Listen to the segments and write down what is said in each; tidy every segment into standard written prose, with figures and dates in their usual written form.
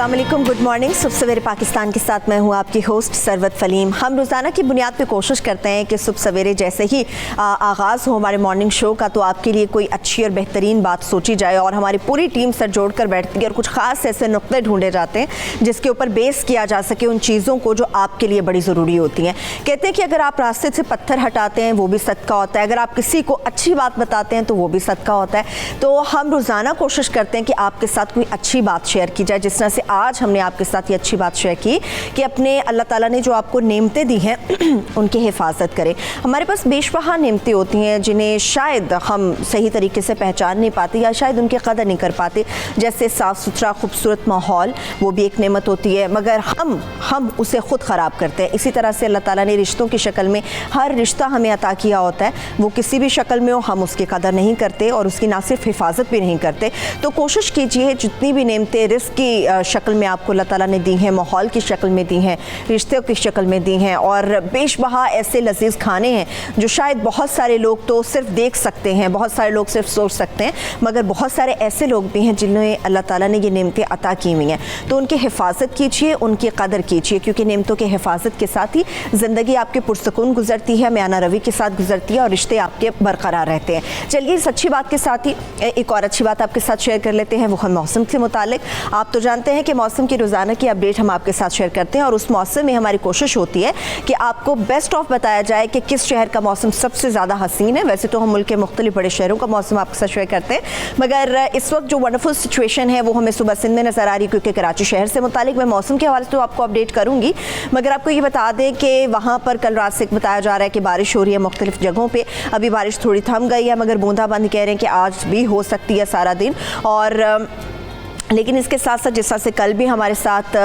अस्सलाम वालेकुम, good morning. सुबह सवेरे पाकिस्तान के साथ मैं हूँ आपकी होस्ट सरवत फलीम। हम रोज़ाना की बुनियाद पे कोशिश करते हैं कि सुबह सवेरे जैसे ही आगाज़ हो हमारे मॉर्निंग शो का तो आपके लिए कोई अच्छी और बेहतरीन बात सोची जाए और हमारी पूरी टीम सर जोड़ कर बैठती है और कुछ ख़ास ऐसे नुक्ते ढूंढे जाते हैं जिसके ऊपर बेस किया जा सके उन चीज़ों को जो आपके लिए बड़ी ज़रूरी होती हैं। कहते हैं कि अगर आप रास्ते से पत्थर हटाते हैं वो भी सदका होता है, अगर आप किसी को अच्छी बात बताते हैं तो वो भी सदका होता है। तो हम रोज़ाना कोशिश करते हैं कि आपके साथ कोई अच्छी बात शेयर की जाए, जिस तरह से आज हमने आपके साथ ये अच्छी बात शेयर की कि अपने अल्लाह ताला ने जो आपको नेमतें दी हैं उनकी हिफाजत करें। हमारे पास बेशबहा नेमतें होती हैं जिन्हें शायद हम सही तरीके से पहचान नहीं पाते या शायद उनकी कदर नहीं कर पाते, जैसे साफ़ सुथरा खूबसूरत माहौल, वो भी एक नेमत होती है मगर हम उसे ख़ुद ख़राब करते हैं। इसी तरह से अल्लाह ताला ने रिश्तों की शक्ल में हर रिश्ता हमें अता किया होता है, वो किसी भी शक्ल में हो हम उसकी कदर नहीं करते और उसकी ना सिर्फ हिफाजत भी नहीं करते। तो कोशिश कीजिए जितनी भी नेमतें रिस्क की शक्ल में आपको अल्लाह ताला ने दी हैं, माहौल की शक्ल में दी हैं, रिश्तों की शक्ल में दी हैं और बेशबहा ऐसे लजीज़ खाने हैं जो शायद बहुत सारे लोग तो सिर्फ देख सकते हैं, बहुत सारे लोग सिर्फ सोच सकते हैं, मगर बहुत सारे ऐसे लोग भी हैं जिन्हें अल्लाह ताला ने ये नेमतें अता की हुई हैं। तो उनकी हिफाजत कीजिए, उनकी कदर कीजिए, क्योंकि नेमतों की हिफाजत के साथ ही ज़िंदगी आपके पुरसकून गुजरती है, म्याना रवि के साथ गुजरती है और रिश्ते आपके बरकरार रहते हैं। चलिए इस अच्छी बात के साथ ही एक और अच्छी बात आपके साथ शेयर कर लेते हैं, वो है मौसम के मुतालिक। आप तो जानते हैं कि मौसम की रोज़ाना की अपडेट हम आपके साथ शेयर करते हैं और उस मौसम में हमारी कोशिश होती है कि आपको बेस्ट ऑफ बताया जाए कि किस शहर का मौसम सबसे ज़्यादा हसीन है। वैसे तो हम मुल्क के मुख्तलिफ बड़े शहरों का मौसम आपके साथ शेयर करते हैं, मगर इस वक्त जो वंडरफुल सिचुएशन है वो हमें सुबह सिंध में नज़र आ रही है, क्योंकि कराची शहर से मुतालिक मैं मौसम के हवाले से तो आपको अपडेट करूँगी, मगर आपको ये बता दें कि वहाँ पर कल रात से बताया जा रहा है कि बारिश हो रही है मुख्तलिफ जगहों पर। अभी बारिश थोड़ी थम गई है मगर बूंदाबांदी कह रहे हैं कि आज भी हो सकती है सारा दिन। और लेकिन इसके साथ साथ जिस तरह से कल भी हमारे साथ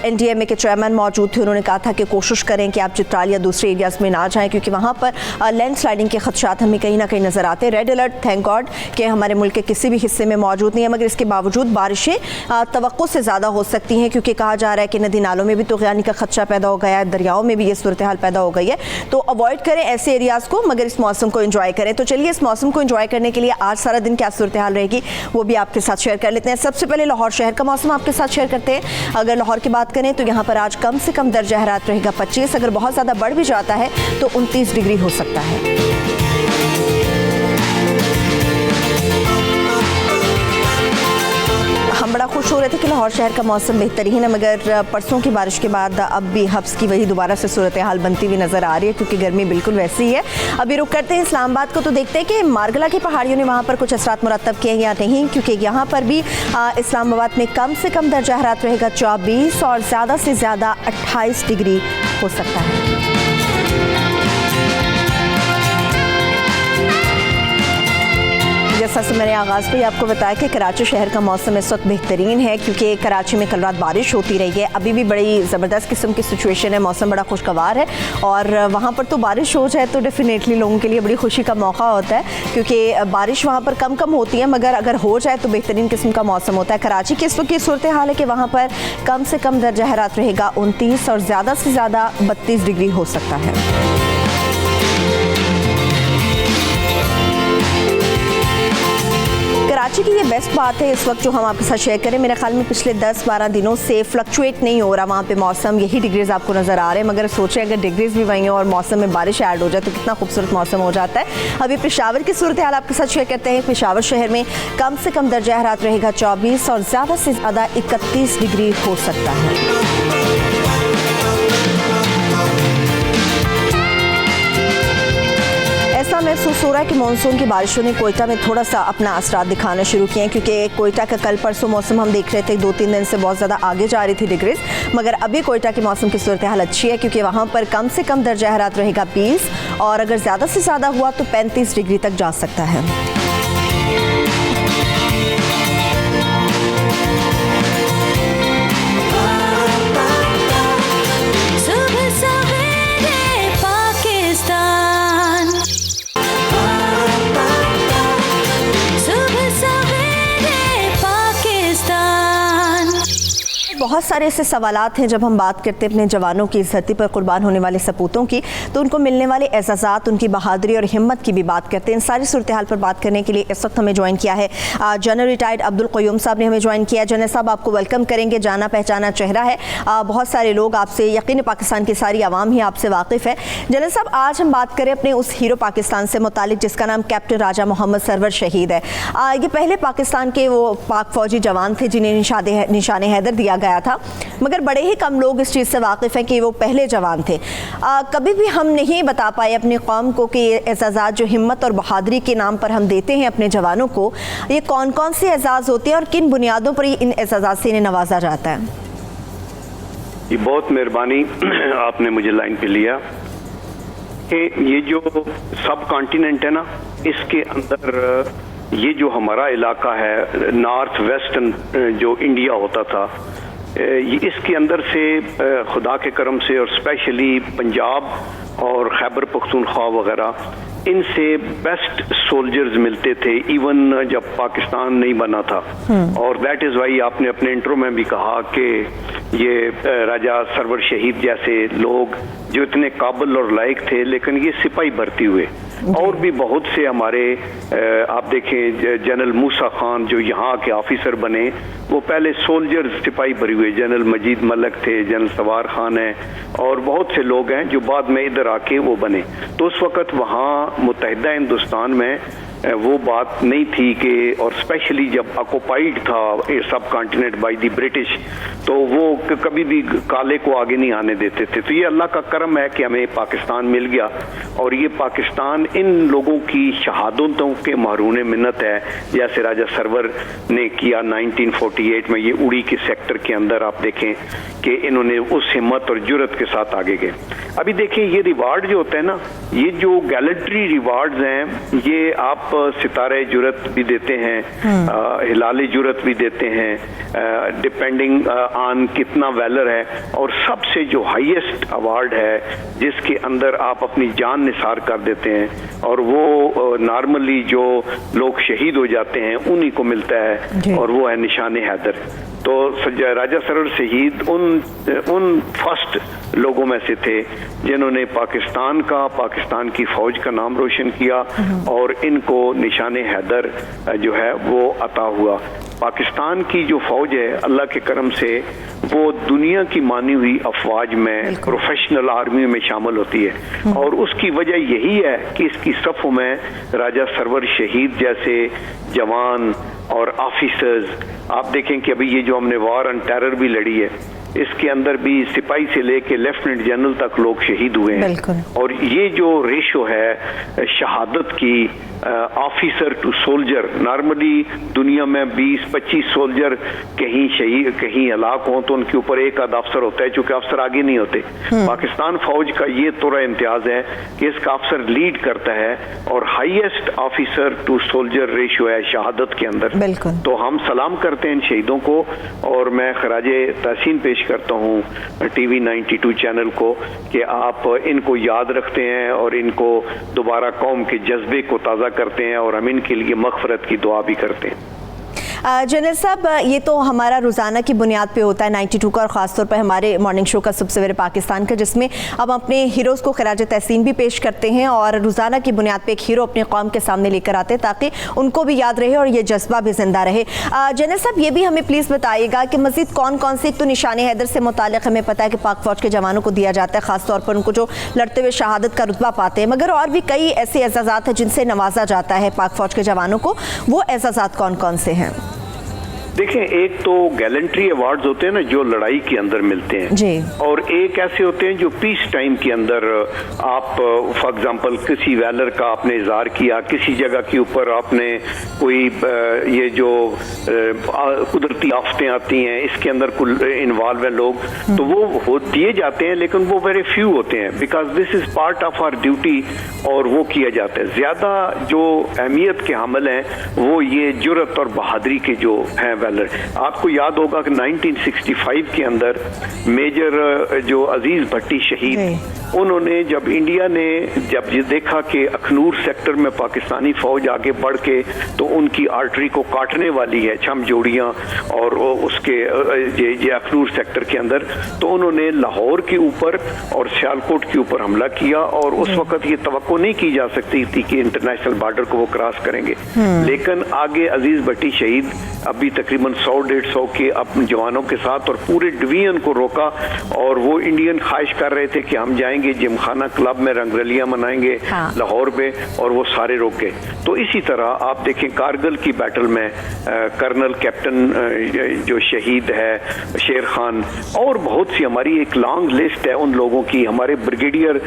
NDMA के चेयरमैन मौजूद थे, उन्होंने कहा था कि कोशिश करें कि आप चित्राल या दूसरे एरियाज़ में ना जाएं क्योंकि वहाँ पर लैंडस्लाइडिंग के खदशात हमें कहीं ना कहीं नज़र आते हैं। रेड अलर्ट थैंक गॉड कि हमारे मुल्क के किसी भी हिस्से में मौजूद नहीं है, मगर इसके बावजूद बारिशें तवक्को से ज़्यादा हो सकती हैं क्योंकि कहा जा रहा है कि नदी नालों में भी तुग़यानी का खदशा पैदा हो गया है, दरियाओं में भी ये सूरत हाल पैदा हो गई है। तो अवॉइड करें ऐसे एरियाज़ को, मगर इस मौसम को इंजॉय करें। तो चलिए इस मौसम को इंजॉय करने के लिए आज सारा दिन क्या सूरत हाल रहेगी वो भी आपके साथ शेयर कर लेते हैं। सबसे पहले लाहौर शहर का मौसम आपके साथ शेयर करते हैं। अगर लाहौर की बात करें तो यहाँ पर आज कम से कम दर्जा हरारत रहेगा 25, अगर बहुत ज़्यादा बढ़ भी जाता है तो 29 डिग्री हो सकता है। हम बड़ा खुश हो रहे थे कि लाहौर शहर का मौसम बेहतरीन है, मगर परसों की बारिश के बाद अब भी हब्स की वही दोबारा से सूरत हाल बनती हुई नज़र आ रही है क्योंकि गर्मी बिल्कुल वैसी ही है। अभी रुक करते हैं इस्लामाबाद को, तो देखते हैं कि मारगला की पहाड़ियों ने वहाँ पर कुछ असरात मुरतब किए या नहीं, क्योंकि यहाँ पर भी इस्लामाबाद में कम से कम दर्जा हरारत रहेगा 24 और ज़्यादा से ज़्यादा 28 डिग्री हो सकता है। जैसा से मैंने आगाज़ पे आपको बताया कि कराची शहर का मौसम इस वक्त बेहतरीन है क्योंकि कराची में कल रात बारिश होती रही है। अभी भी बड़ी ज़बरदस्त किस्म की सिचुएशन है, मौसम बड़ा खुशगवार है और वहाँ पर तो बारिश हो जाए तो डेफिनेटली लोगों के लिए बड़ी खुशी का मौका होता है क्योंकि बारिश वहाँ पर कम होती है, मगर अगर हो जाए तो बेहतरीन किस्म का मौसम होता है। कराची की इस वक्त की सूरत हाल है कि वहाँ पर कम से कम दर्जा हरारत रहेगा 29 और ज़्यादा से ज़्यादा 32 डिग्री हो सकता है। कराची की ये बेस्ट बात है इस वक्त जो हम आपके साथ शेयर करें, मेरे ख्याल में पिछले 10-12 दिनों से फ्लक्चुएट नहीं हो रहा वहाँ पे मौसम, यही डिग्रीज आपको नज़र आ रहे हैं। मगर सोचें अगर डिग्रीज भी वहीं और मौसम में बारिश ऐड हो जाए तो कितना खूबसूरत मौसम हो जाता है। अभी पेशावर की सूरत हाल आपके साथ शेयर करते हैं। पेशावर शहर में कम से कम दर्जा हरारत रहेगा 24 और ज़्यादा से ज़्यादा 31 डिग्री हो सकता है। ऐसा महसूस हो रहा है कि मानसून की बारिशों ने कोयटा में थोड़ा सा अपना असरात दिखाना शुरू किए हैं क्योंकि कोयटा का कल परसों मौसम हम देख रहे थे 2-3 दिन से बहुत ज़्यादा आगे जा रही थी डिग्रीज, मगर अभी कोयटा के मौसम की सूरत हाल अच्छी है क्योंकि वहाँ पर कम से कम दर्जा हरारत रहेगा 20 और अगर ज़्यादा से ज़्यादा हुआ तो 35 डिग्री तक जा सकता है। बहुत सारे ऐसे सवालात हैं जब हम बात करते हैं अपने जवानों की, इस धरती पर कुर्बान होने वाले सपूतों की, तो उनको मिलने वाले एजाज़ात, उनकी बहादुरी और हिम्मत की भी बात करते हैं। इन सारी सूरत हाल पर बात करने के लिए इस वक्त हमें ज्वाइन किया है जनरल रिटायर्ड अब्दुल क़य्यूम साहब ने हमें ज्वाइन किया। जनरल साहब, आपको वेलकम करेंगे, जाना पहचाना चेहरा है, बहुत सारे लोग आपसे, यकीन पाकिस्तान की सारी आवाम ही आपसे वाकिफ़ है। जनरल साहब, आज हम बात करें अपने उस हीरो पाकिस्तान से मुतालिक जिसका नाम कैप्टन राजा मोहम्मद सरवर शहीद है। ये पहले पाकिस्तान के वो पाक फौजी जवान थे जिन्हें निशान हैदर दिया गया था, मगर बड़े ही कम लोग इस चीज़ से वाकिफ़ हैं कि वो पहले जवान थे। कभी भी हम नहीं बता पाए अपनी कौम को कि ये एजाज़ात जो हिम्मत और बहादुरी के नाम पर हम देते हैं अपने जवानों को, ये कौन कौन से एजाज़ होते हैं और किन बुनियादों पर इन एजाज़ात से इन्हें नवाजा जाता है? ये बहुत मेहरबानी आपने मुझे लाइन पे लिया कि ये जो सब कॉन्टिनेंट है ना, इसके अंदर ये जो हमारा इलाका है नॉर्थ वेस्टर्न जो इंडिया होता था, इसके अंदर से खुदा के करम से और स्पेशली पंजाब और खैबर पख्तूनख्वा वगैरह, इनसे बेस्ट सोल्जर्स मिलते थे इवन जब पाकिस्तान नहीं बना था। और दैट इज़ वाई आपने अपने इंट्रो में भी कहा कि ये राजा सरवर शहीद जैसे लोग जो इतने काबिल और लायक थे, लेकिन ये सिपाही भर्ती हुए। और भी बहुत से हमारे आप देखें, जनरल मूसा खान जो यहाँ के ऑफिसर बने, वो पहले सोल्जर्स सिपाही भरे हुए, जनरल मजीद मलक थे, जनरल सवार खान है, और बहुत से लोग हैं जो बाद में इधर आके वो बने। तो उस वक़्त वहाँ मुत्तहिदा हिंदुस्तान में वो बात नहीं थी कि, और स्पेशली जब ऑक्युपाइड था सब कॉन्टिनेंट बाय द ब्रिटिश, तो वो कभी भी काले को आगे नहीं आने देते थे। तो ये अल्लाह का करम है कि हमें पाकिस्तान मिल गया, और ये पाकिस्तान इन लोगों की शहादतों के मारून मिन्नत है, जैसे राजा सरवर ने किया 1948 में। ये उड़ी के सेक्टर के अंदर आप देखें कि इन्होंने उस हिम्मत और जुर्रत के साथ आगे गए। अभी देखिए, ये रिवार्ड जो होते हैं ना, ये जो गैलेंट्री रिवार्ड्स हैं, ये आप सितारे जुर्रत भी देते हैं, हिलाले जुर्रत भी देते हैं, डिपेंडिंग ऑन कितना वैलर है। और सबसे जो हाईएस्ट अवार्ड है जिसके अंदर आप अपनी जान निसार कर देते हैं, और वो नॉर्मली जो लोग शहीद हो जाते हैं उन्हीं को मिलता है, और वो है निशान हैदर। तो राजा सरवर शहीद उन फर्स्ट लोगों में से थे जिन्होंने पाकिस्तान की फौज का नाम रोशन किया, और इनको निशान हैदर जो है वो अता हुआ। पाकिस्तान की जो फौज है अल्लाह के करम से वो दुनिया की मानी हुई अफवाज में, प्रोफेशनल आर्मी में शामिल होती है, और उसकी वजह यही है कि इसकी सफ़ों में राजा सरवर शहीद जैसे जवान और ऑफिसर्स, आप देखें कि अभी ये जो हमने वॉर ऑन टेरर भी लड़ी है, इसके अंदर भी सिपाही से लेके लेफ्टिनेंट जनरल तक लोग शहीद हुए हैं। और ये जो रेशो है शहादत की, ऑफिसर टू सोल्जर, नॉर्मली दुनिया में 20-25 सोल्जर कहीं शहीद कहीं हलाक हों तो उनके ऊपर एक आध अफसर होता है, चूंकि अफसर आगे नहीं होते। पाकिस्तान फौज का ये तोरा इम्तियाज है कि इसका अफसर लीड करता है, और highest officer to soldier ratio है शहादत के अंदर। तो हम सलाम करते हैं इन शहीदों को, और मैं खराजे तहसीन पेश करता हूँ TV 92 चैनल को कि आप इनको याद रखते हैं और इनको दोबारा कौम के जज्बे को ताज़ा करते हैं, और हम इनके लिए मग़फ़िरत की दुआ भी करते हैं। जनरल साहब, ये तो हमारा रोज़ाना की बुनियाद पे होता है 92 का, और ख़ासतौर पर हमारे मॉर्निंग शो का सुबह सवेरे पाकिस्तान का, जिसमें हम अपने हीरोज़ को खराज तहसीन भी पेश करते हैं, और रोज़ाना की बुनियाद पे एक हीरो अपने कौम के सामने लेकर आते हैं ताकि उनको भी याद रहे और ये जज्बा भी ज़िंदा रहे। जनरल साहब, ये भी हमें प्लीज़ बताइएगा कि मज़ीद कौन कौन से, एक तो निशान हैदर से मुताल्लिक़ हमें पता है कि पाक फ़ौज के जवानों को दिया जाता है, ख़ासतौर पर उनको जो लड़ते हुए शहादत का रुतबा पाते हैं, मगर और भी कई ऐसे एजाज़ात हैं जिनसे नवाजा जाता है पाक फ़ौज के जवानों को, वो एजाज़ात कौन कौन से हैं? देखें, एक तो गैलेंट्री अवार्ड्स होते हैं ना जो लड़ाई के अंदर मिलते हैं जी, और एक ऐसे होते हैं जो पीस टाइम के अंदर आप फॉर एग्जांपल किसी वैलर का आपने इज़हार किया, किसी जगह के ऊपर आपने कोई ये जो कुदरती आफतें आती हैं इसके अंदर इन्वॉल्व हैं लोग, तो वो दिए जाते हैं, लेकिन वो वेरी फ्यू होते हैं because this is part of our duty, और वो किया जाता है। ज़्यादा जो अहमियत के हामिल हैं वो ये जुर्रत और बहादुरी के जो हैं वैलर। आपको याद होगा कि 1965 के अंदर मेजर जो अजीज भट्टी शहीद, उन्होंने जब इंडिया ने जब ये देखा कि अखनूर सेक्टर में पाकिस्तानी फौज आगे बढ़ के तो उनकी आर्टरी को काटने वाली है, छम जोड़ियाँ और उसके ये अखनूर सेक्टर के अंदर, तो उन्होंने लाहौर के ऊपर और सियालकोट के ऊपर हमला किया। और उस वक्त ये तवक्को नहीं की जा सकती थी कि इंटरनेशनल बॉर्डर को वो क्रॉस करेंगे, लेकिन आगे अजीज भट्टी शहीद अभी तकरीबन 100-150 के अपने जवानों के साथ और पूरे डिवीजन को रोका, और वो इंडियन ख्वाहिश कर रहे थे कि हम जाएंगे जिमखाना क्लब में रंगरलियां मनाएंगे लाहौर में, और वो सारे रोक गए। तो इसी तरह आप देखें कारगिल की बैटल में कर्नल कैप्टन जो शहीद है शेर खान, और बहुत सी हमारी एक लॉन्ग लिस्ट है उन लोगों की। हमारे ब्रिगेडियर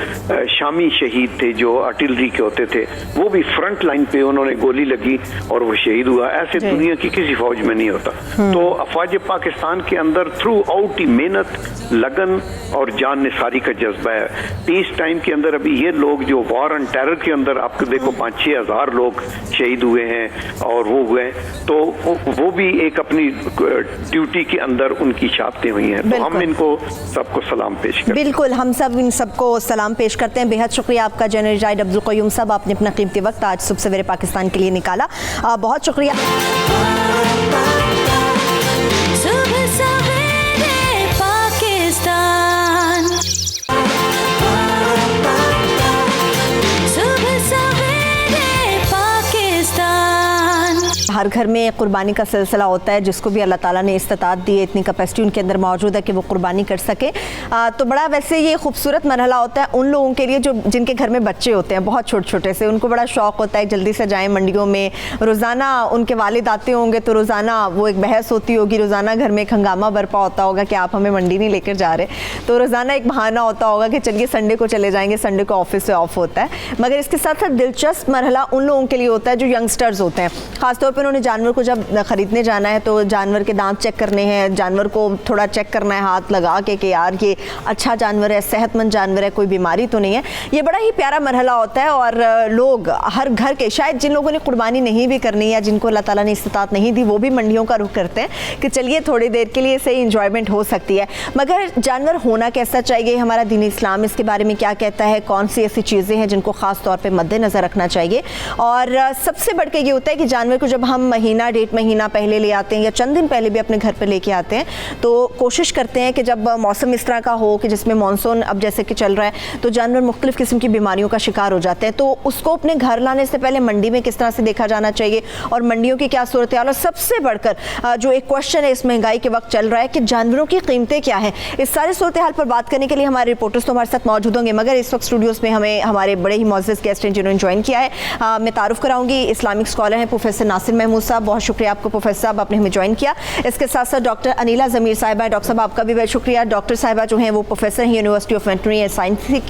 शामी शहीद थे जो आर्टिलरी के होते थे, वो भी फ्रंट लाइन पे उन्होंने गोली लगी और वो शहीद हुआ। ऐसे दुनिया की किसी फौज में नहीं होता। तो अफवाज पाकिस्तान के अंदर थ्रू आउट ही मेहनत, लगन और जान निसारी का जज्बा है। पीस टाइम के अंदर अभी ये लोग जो वॉर ऑन टेरर के अंदर आपको देखो 5-6 हज़ार लोग शहीद हुए हैं और वो हुए, तो वो भी एक अपनी ड्यूटी के अंदर उनकी शहादतें हुई हैं। तो हम इनको सबको सलाम पेश करते हैं। बिल्कुल, हम सब इन सबको सलाम पेश करते हैं। बेहद शुक्रिया आपका जनरल जाहिद अब्दुल क़य्यूम साहब, आपने अपना कीमती वक्त आज सुबह सवेरे पाकिस्तान के लिए निकाला। बहुत शुक्रिया। हर घर में कुर्बानी का सिलसिला होता है, जिसको भी अल्लाह ताला ने इस्तिताअत दी है, इतनी कैपेसिटी उनके अंदर मौजूद है कि वो कुर्बानी कर सके। तो बड़ा वैसे ये खूबसूरत मरहला होता है उन लोगों के लिए जो जिनके घर में बच्चे होते हैं बहुत छोटे छोटे से। उनको बड़ा शौक़ होता है जल्दी से जाएँ मंडियों में। रोज़ाना उनके वालिद आते होंगे तो रोज़ाना वो एक बहस होती होगी, रोज़ाना घर में एक हंगामा बरपा होता होगा कि आप हमें मंडी नहीं लेकर जा रहे, तो रोज़ाना एक बहाना होता होगा कि चलिए संडे को चले जाएंगे, संडे को ऑफिस से ऑफ होता है। मगर इसके साथ साथ दिलचस्प मरहला उन लोगों के लिए होता है जो यंगस्टर्स होते हैं। ख़ासतौर पर उन्होंने जानवर को जब ख़रीदने जाना है तो जानवर के दांत चेक करने हैं, जानवर को थोड़ा चेक करना है हाथ लगा के यार ये अच्छा जानवर है, सेहतमंद जानवर है, कोई बीमारी तो नहीं है। ये बड़ा ही प्यारा मरहला होता है। और लोग हर घर के, शायद जिन लोगों ने कुर्बानी नहीं भी करनी या जिनको अल्लाह ताला ने इस्तिताअत नहीं दी, वो भी मंडियों का रुख करते हैं कि चलिए थोड़ी देर के लिए सही इंजॉयमेंट हो सकती है। मगर जानवर होना कैसा चाहिए, हमारा दीन इस्लाम इसके बारे में क्या कहता है, कौन सी ऐसी चीज़ें हैं जिनको ख़ास तौर पर मद्देनज़र रखना चाहिए। और सबसे बढ़ के ये होता है कि जानवर को जब हम महीना 1.5 महीना पहले ले आते हैं या चंद दिन पहले भी अपने घर पर लेके आते हैं, तो कोशिश करते हैं कि जब मौसम इस तरह का हो कि जिसमें मानसून अब जैसे कि चल रहा है तो जानवर मुख्तलिफ़ किस्म की बीमारियों का शिकार हो जाते हैं, तो उसको अपने घर लाने से पहले मंडी में किस तरह से देखा जाना चाहिए और मंडियों की क्या सूरत हाल। और सबसे बढ़कर जो एक क्वेश्चन है इस महंगाई के वक्त चल रहा है कि जानवरों की कीमतें क्या हैं। इस सारे सूरत हाल पर बात करने के लिए हमारे रिपोर्टर्स तो हमारे साथ मौजूद होंगे, मगर इस वक्त स्टूडियोज़ में हमें हमारे बड़े ही मुअज़्ज़ज़ गेस्ट हैं जिन्होंने ज्वाइन किया है। मैं तारुफ कराऊंगी, इस्लामिक स्कॉलर हैं प्रोफेसर नासिर महमूद साहब, बहुत शुक्रिया आपको प्रोफेसर साहब, आपने हमें ज्वाइन किया। इसके साथ साथ डॉक्टर अनीला ज़मीर साहिबा है। डॉक्टर साहब आपका भी बहुत शुक्रिया। डॉक्टर साहिबा जो हैं वो प्रोफेसर हैं university of veterinary and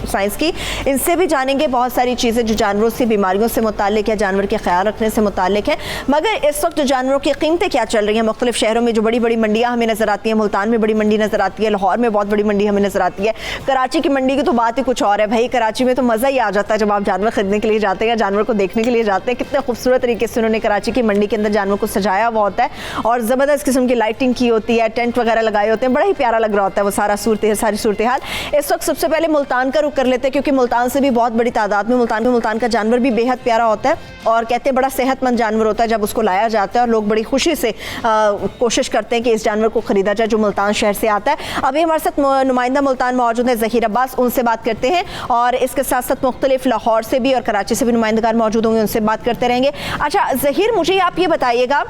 science की। इनसे भी जानेंगे बहुत सारी चीज़ें जो जानवरों से, बीमारियों से मुताल्लिक है, जानवर के ख्याल रखने से मुताल्लिक है। मगर इस वक्त जो जानवरों की कीमतें क्या चल रही हैं मुख्तलिफ शहरों में, जो बड़ी बड़ी मंडियाँ हमें नजर आती हैं, मुल्तान में बड़ी मंडी नजर आती है, लाहौर में बहुत बड़ी मंडी हमें नजर आती है, कराची की मंडी की तो बात ही कुछ और है भाई। कराची में तो मज़ा ही आ जाता है जब आप जानवर खरीदने के लिए जाते हैं या जानवर को देखने के लिए जाते हैं। कितने खूबसूरत तरीके से उन्होंने कराची की मंडी के अंदर जानवर को सजाया हुआ होता है और ज़बरदस्त किस्म की लाइटिंग की होती है, टेंट वगैरह लगाए होते हैं, बड़ा ही प्यारा लग रहा होता है वो सारी सूरत हाल। इस वक्त सबसे पहले मुल्तान का रुख कर लेते हैं क्योंकि मुल्तान से भी बहुत बड़ी तादाद में मुल्तान का जानवर भी बेहद प्यारा होता है और कहते हैं बड़ा सेहतमंद जानवर होता है जब उसको लाया जाता है और लोग बड़ी खुशी से कोशिश करते हैं कि इस जानवर को खरीदा जाए जो मुल्तान शहर से आता है। अभी हमारे साथ नुमाइंदा मुल्तान मौजूद है ज़हीर अब्बास, उनसे बात करते हैं और इसके साथ साथ मुख्तलिफ लाहौर से भी और कराची से भी नुमाइंदगार मौजूद होंगे, उनसे बात करते रहेंगे। अच्छा ज़हीर, मुझे आप ये बताइएगा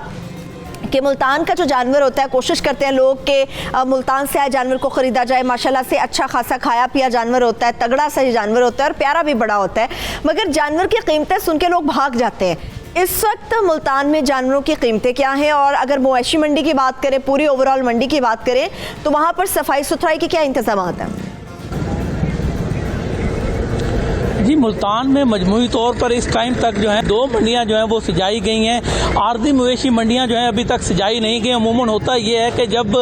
कि मुल्तान का जो जानवर होता है, कोशिश करते हैं लोग कि मुल्तान से आए जानवर को ख़रीदा जाए, माशाल्लाह से अच्छा खासा खाया पिया जानवर होता है, तगड़ा सा जानवर होता है और प्यारा भी बड़ा होता है, मगर जानवर की कीमतें सुन के लोग भाग जाते हैं। इस वक्त मुल्तान में जानवरों की कीमतें क्या हैं और अगर मवेशी मंडी की बात करें, पूरी ओवरऑल मंडी की बात करें, तो वहाँ पर सफाई सुथराई के क्या इंतजाम हैं? जी, मुल्तान में मजमूई तौर पर इस टाइम तक जो है 2 मंडियां जो हैं वो सजाई गई हैं। आर्दी मवेशी मंडियां जो हैं अभी तक सजाई नहीं गई। अमूमन होता ये है कि जब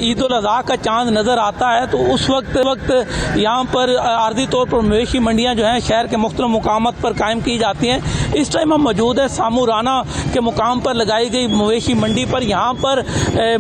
ईद उल अज़हा का चांद नज़र आता है तो उस वक्त यहाँ पर आर्दी तौर पर मवेशी मंडियां जो हैं शहर के मुख्तलिफ मुकामात पर कायम की जाती हैं, इस टाइम हम मौजूद है सामूराना के मुकाम पर लगाई गई मवेशी मंडी पर। यहाँ पर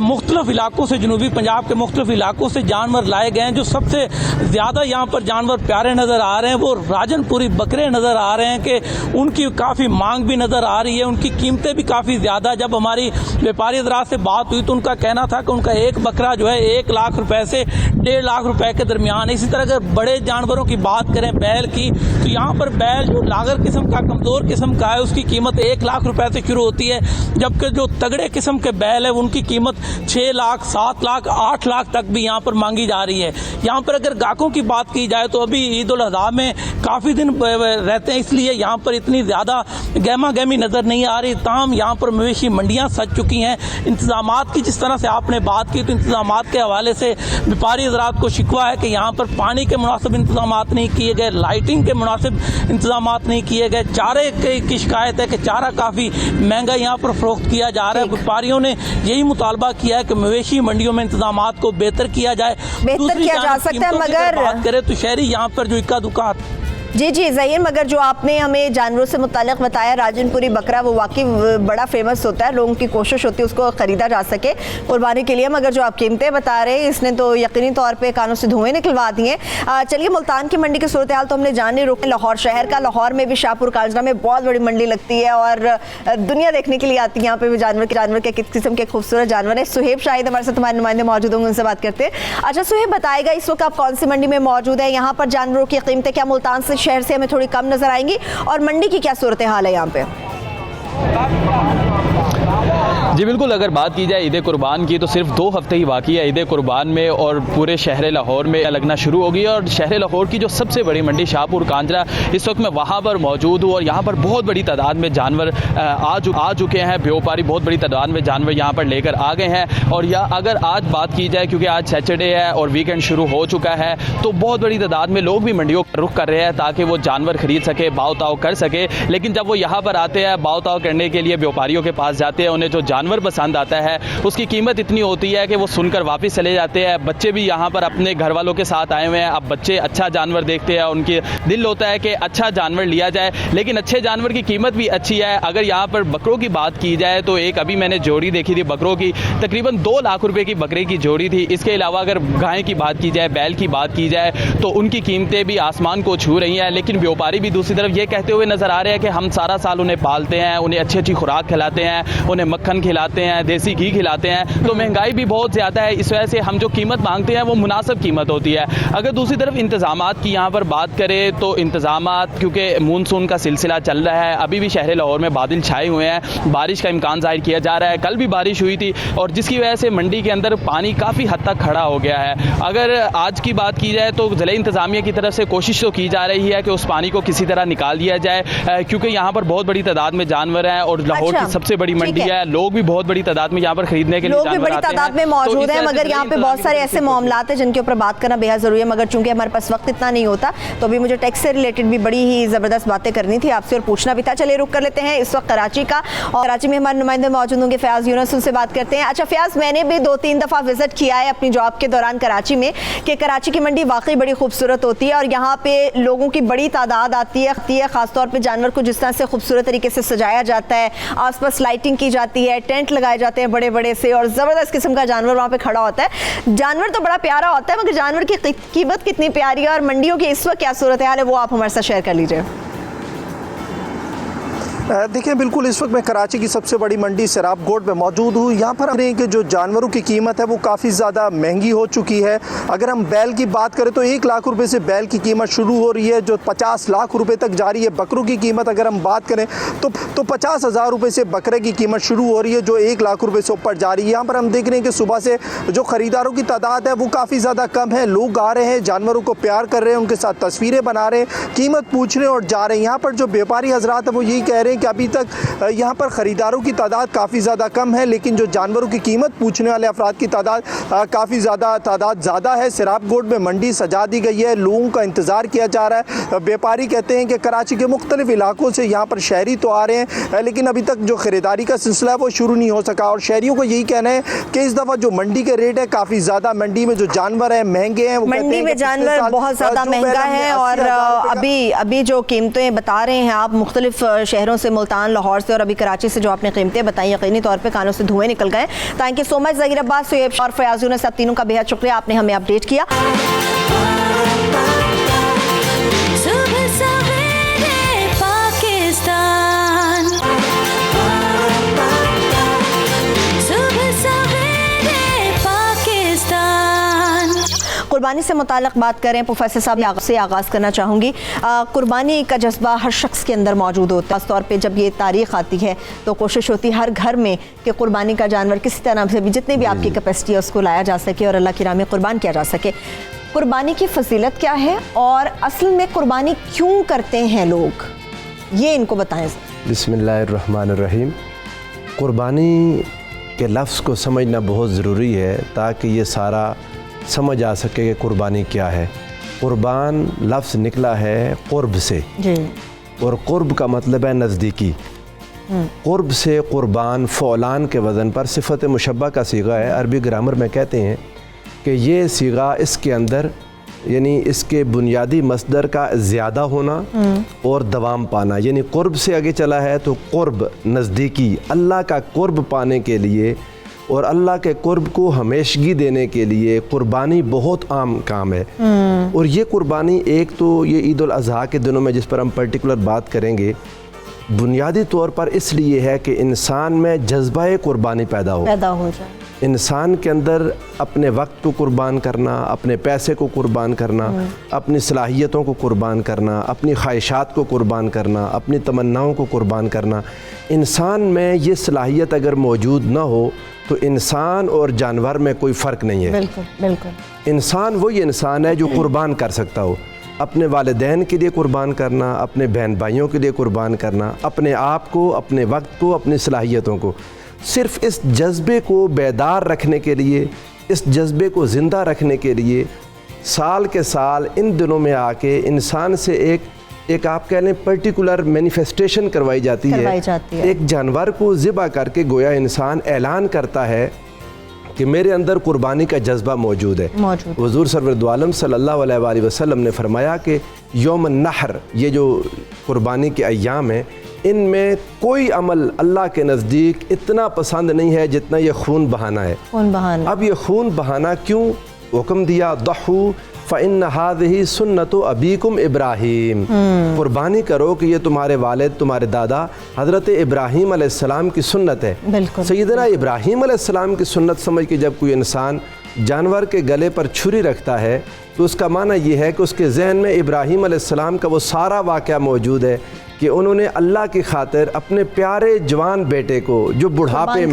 मुख्तलिफ इलाकों से, जनूबी पंजाब के मुख्तलिफ इलाकों से जानवर लाए गए हैं। जो सबसे ज़्यादा यहाँ पर जानवर प्यारे नज़र आ रहे हैं वो राजनपुरी बकरे नज़र आ रहे हैं कि उनकी काफ़ी मांग भी नज़र आ रही है, उनकी कीमतें भी काफ़ी ज़्यादा। जब हमारी व्यापारी हज़रात से बात हुई तो उनका कहना था कि उनका एक बकरा जो है 1 लाख रुपए से 1.5 लाख रुपए के दरमियान। इसी तरह अगर बड़े जानवरों की बात करें बैल की, तो यहाँ पर बैल जो लागर किस्म का, कमज़ोर किस्म का है, उसकी कीमत 1 लाख रुपए से शुरू होती है, जबकि जो तगड़े किस्म के बैल है उनकी कीमत 6 लाख, 7 लाख, 8 लाख तक भी यहाँ पर मांगी जा रही है। यहाँ पर अगर गाहकों की बात की जाए तो अभी ईद उल अज़हा में काफ़ी दिन रहते हैं, इसलिए यहाँ पर इतनी ज़्यादा गहमा गहमी नज़र नहीं आ रही। ताहम यहाँ पर मवेशी मंडियाँ सज चुकी हैं। इंतज़ामात की जिस तरह से आपने बात की, तो इंतज़ामात के हवाले से व्यापारी हज़रात को शिकवा है कि यहाँ पर पानी के मुनासिब इंतज़ामात नहीं किए गए, लाइटिंग के मुनासिब इंतज़ामात नहीं किए गए। चारे की शिकायत है कि चारा काफ़ी महंगा यहाँ पर फ़रोख्त किया जा रहा है। व्यापारियों ने यही मुतालबा किया है कि मवेशी मंडियों में इंतज़ामात को बेहतर किया जाए, बेहतर किया जा सकता है। मगर बात करें तो शहरी यहाँ पर जो इक्का दुक्का जी ज़हीर, मगर जो आपने हमें जानवरों से मुताल्लिक़ बताया, राजनपुरी बकरा वो वाकई बड़ा फेमस होता है, लोगों की कोशिश होती है उसको ख़रीदा जा सके कुर्बानी के लिए। मगर जो आप कीमतें बता रहे हैं इसने तो यकीनी तौर पे कानों से धुएं निकलवा दिए। चलिए, मुल्तान की मंडी की सूरत हाल तो हमने जाने रुके लाहौर शहर का। लाहौर में भी शाहपुर कालजरा में बहुत बड़ी मंडी लगती है और दुनिया देखने के लिए आती है यहाँ पे भी। जानवर के किस किस्म के खूबसूरत जानवर है। सुहेब शाहिद हमारे साथ हमारे नुमाइंदे मौजूद होंगे, उनसे बात करते हैं। अच्छा सुहेब, बताएगा इस वक्त आप कौन सी मंडी में मौजूद है? यहाँ पर जानवरों की कीमतें क्या मुल्तान से शहर से हमें थोड़ी कम नजर आएंगी, और मंडी की क्या सूरत हाल है यहाँ पे? जी बिल्कुल, अगर बात की जाए ईद कुर्बान की तो सिर्फ 2 हफ्ते ही बाकी है ईद कुर्बान में, और पूरे शहर लाहौर में लगना शुरू हो गई है। और शहर लाहौर की जो सबसे बड़ी मंडी शाहपुर कांजरा, इस वक्त मैं वहाँ पर मौजूद हूँ और यहाँ पर बहुत बड़ी तादाद में जानवर आ चुके हैं। व्यापारी बहुत बड़ी तादाद में जानवर यहाँ पर लेकर आ गए हैं। और अगर आज बात की जाए, क्योंकि आज सैटरडे है और वीकेंड शुरू हो चुका है, तो बहुत बड़ी तादाद में लोग भी मंडियों का रुख कर रहे हैं ताकि वो जानवर खरीद सके, भाव ताव कर सके। लेकिन जब वो यहाँ पर आते हैं, भाव ताव करने के लिए व्यापारियों के पास जाते हैं, उन्हें जो जानवर पसंद आता है उसकी कीमत इतनी होती है कि वो सुनकर वापस चले जाते हैं। बच्चे भी यहाँ पर अपने घर वालों के साथ आए हुए हैं। अब बच्चे अच्छा जानवर देखते हैं, उनके दिल होता है कि अच्छा जानवर लिया जाए, लेकिन अच्छे जानवर की कीमत भी अच्छी है। अगर यहाँ पर बकरों की बात की जाए तो एक अभी मैंने जोड़ी देखी थी बकरों की, तकरीबन 2 लाख रुपए की बकरे की जोड़ी थी। इसके अलावा अगर गाय की बात की जाए, बैल की बात की जाए, तो उनकी कीमतें भी आसमान को छू रही हैं। लेकिन व्यापारी भी दूसरी तरफ ये कहते हुए नजर आ रहे हैं कि हम सारा साल उन्हें पालते हैं, उन्हें अच्छी अच्छी खुराक खिलाते हैं, उन्हें मक्खन खिलाते हैं, देसी घी खिलाते हैं, तो महंगाई भी बहुत ज़्यादा है। इस वजह से हम जो कीमत मांगते हैं वो मुनासिब कीमत होती है। अगर दूसरी तरफ इंतज़ामात की यहाँ पर बात करें तो इंतज़ामात, क्योंकि मानसून का सिलसिला चल रहा है, अभी भी शहर लाहौर में बादल छाए हुए हैं, बारिश का इम्कान जाहिर किया जा रहा है। कल भी बारिश हुई थी और जिसकी वजह से मंडी के अंदर पानी काफ़ी हद तक खड़ा हो गया है। अगर आज की बात की जाए तो ज़िला इंतज़ामिया की तरफ से कोशिश तो की जा रही है कि उस पानी को किसी तरह निकाल दिया जाए, क्योंकि यहाँ पर बहुत बड़ी तादाद में जानवर हैं और लाहौर की सबसे बड़ी मंडी है। लोग भी बहुत बड़ी तादाद में यहाँ पर खरीदने के लिए लोग भी बड़ी तादाद में मौजूद हैं। मगर यहाँ पे बहुत सारे ऐसे मामलात हैं जिनके ऊपर बात करना बेहद जरूरी है, मगर चूंकि हमारे पास वक्त इतना नहीं होता तो अभी मुझे टैक्स से रिलेटेड भी बड़ी ही जबरदस्त बातें करनी थी आपसे और पूछना भी था। चलिए रुक कर लेते हैं इस वक्त कराची का, और कराची में हमारे नुमाइंदे मौजूद होंगे फयाज यूनुस, उनसे बात करते हैं। अच्छा फयाज, मैंने भी 2-3 दफ़ा विजिट किया है अपनी जॉब के दौरान कराची में, कि कराची की मंडी वाकई बड़ी खूबसूरत होती है और यहाँ पे लोगों की बड़ी तादाद आती है, खासतौर पर जानवर को जिस तरह से खूबसूरत तरीके से सजाया जाता है, आसपास लाइटिंग की जाती है, टेंट लगाए जाते हैं बड़े बड़े से, और ज़बरदस्त किस्म का जानवर वहाँ पे खड़ा होता है। जानवर तो बड़ा प्यारा होता है, मगर जानवर की कीमत कितनी प्यारी है और मंडियों की इस वक्त क्या सूरत हाल है वो आप हमारे साथ शेयर कर लीजिए। देखिए बिल्कुल, इस वक्त मैं कराची की सबसे बड़ी मंडी सिराब गोड में मौजूद हूँ। यहाँ पर हम कि जो जानवरों की कीमत है वो काफ़ी ज़्यादा महंगी हो चुकी है। अगर हम बैल की बात करें तो 1 लाख रुपए से बैल की कीमत शुरू हो रही है, जो 50 लाख रुपए तक जा रही है। बकरों की कीमत अगर हम बात करें तो 50,000 रुपये से बकरे की कीमत शुरू हो रही है, जो 1 लाख रुपये से ऊपर जा रही है। यहाँ पर हम देख रहे हैं कि सुबह से जो ख़रीदारों की तादाद है वो काफ़ी ज़्यादा कम है। लोग आ रहे हैं, जानवरों को प्यार कर रहे हैं, उनके साथ तस्वीरें बना रहे हैं, कीमत पूछ रहे हैं और जा रहे हैं। यहाँ पर जो व्यापारी हजरात है वो यही कह रहे हैं कि अभी तक यहाँ पर ख़रीदारों की तादाद काफ़ी ज़्यादा कम है, लेकिन जो जानवरों की कीमत पूछने वाले अफराद की तादाद काफ़ी ज़्यादा है। सिराब गोड में मंडी सजा दी गई है, लोगों का इंतज़ार किया जा रहा है। व्यापारी कहते हैं कि कराची के मुख्तलिफ इलाकों से यहाँ पर शहरी तो आ रहे हैं, लेकिन अभी तक जो ख़रीदारी का सिलसिला है वो शुरू नहीं हो सका। और शहरियों को यही कहना है कि इस दफ़ा जो मंडी के रेट है काफ़ी ज़्यादा, मंडी में जो जानवर है महंगे हैं, मंडी में जानवर बहुत ज़्यादा महंगा है। और अभी जो कीमतें बता रहे हैं आप मुख्तलिफ शहरों से, मुल्तान, लाहौर से और अभी कराची से जो आपने कीमतें बताई, यकीनी तौर पे कानों से धुएं निकल गए। Thank you so much Zaheer Abbas, Shoaib और फयाज यूनुस, आप तीनों का बेहद शुक्रिया, आपने हमें अपडेट किया। कुर्बानी से मुताल्लिक़ बात करें, प्रोफेसर साहब से आगाज़ करना चाहूँगी। कुर्बानी का जज्बा हर शख्स के अंदर मौजूद होता है। ख़ास तौर पे जब ये तारीख़ आती है तो कोशिश होती है हर घर में कि कुर्बानी का जानवर किसी तरह से भी, जितनी भी आपकी कैपेसिटी है, उसको लाया जा सके और अल्लाह की राह में कुर्बान किया जा सके। कुर्बानी की फजीलत क्या है और असल में कुर्बानी क्यों करते हैं लोग, ये इनको बताएं। बिस्मिल्लाहिर्रहमानिर्रहीम। कुर्बानी के लफ्ज़ को समझना बहुत ज़रूरी है ताकि ये सारा समझ आ सके कि कुर्बानी क्या है। कुर्बान लफ्ज़ निकला है क़ुर्ब से जी, और क़ुर्ब का मतलब है नज़दीकी। क़ुर्ब से कुर्बान फ़ौलान के वज़न पर सिफ़त मुशब्बा का सीगा है। अरबी ग्रामर में कहते हैं कि ये सीगा इसके अंदर यानी इसके बुनियादी मसदर का ज़्यादा होना और दवाम पाना, यानी क़ुर्ब से आगे चला है तो क़ुर्ब नज़दीकी, अल्लाह का क़ुर्ब पाने के लिए और अल्लाह के कुर्ब को हमेशगी देने के लिए कुर्बानी बहुत आम काम है। और ये कुर्बानी एक तो ये ईद उल अज़हा के दिनों में, जिस पर हम पर्टिकुलर बात करेंगे, बुनियादी तौर पर इसलिए है कि इंसान में जज्बा कुर्बानी पैदा हो जाए। इंसान के अंदर अपने वक्त को कुर्बान करना, अपने पैसे को कुर्बान करना, अपनी सलाहियतों को कुर्बान करना, अपनी ख्वाहिशात को कुर्बान करना, अपनी तमन्नाओं को कुर्बान करना। इंसान में ये सलाहियत अगर मौजूद ना हो तो इंसान और जानवर में कोई फ़र्क नहीं है। बिल्कुल बिल्कुल। इंसान वही इंसान है जो कुर्बान कर सकता हो, अपने वालिदैन के लिए कुर्बान करना, अपने बहन भाइयों के लिए कुर्बान करना, अपने आप को, अपने वक्त को, अपनी सलाहियतों को। सिर्फ़ इस जज्बे को बेदार रखने के लिए, इस जज्बे को ज़िंदा रखने के लिए साल के साल इन दिनों में आके इंसान से एक आप कह लें पर्टिकुलर मैनिफेस्टेशन करवाई जाती है। एक जानवर को ज़िबा करके गोया इंसान ऐलान करता है कि मेरे अंदर कुर्बानी का जज्बा मौजूद है। हुज़ूर सरवर दो आलम सल्लल्लाहु अलैहि वसल्लम ने फरमाया कि यौम नहर, ये जो कुर्बानी के अय्याम हैं, इनमें कोई अमल अल्लाह के नज़दीक इतना पसंद नहीं है जितना ये खून बहाना है। अब ये खून बहाना क्यों हुक्म दिया? दहू फ़इन्न हाज़िही सुन्नतु अबीकुम इब्राहीम, कुर्बानी करो कि ये तुम्हारे वालिद, तुम्हारे दादा हज़रत इब्राहीम अलैहिस्सलाम की सुन्नत है। सैयदना इब्राहीम अलैहिस्सलाम की सुन्नत समझ के जब कोई इंसान जानवर के गले पर छुरी रखता है तो उसका माना ये है कि उसके जहन में इब्राहीम अलैहिस्सलाम का वो सारा वाक़या मौजूद है कि उन्होंने अल्लाह की खातिर अपने प्यारे जवान बेटे को, जो बुढ़ापे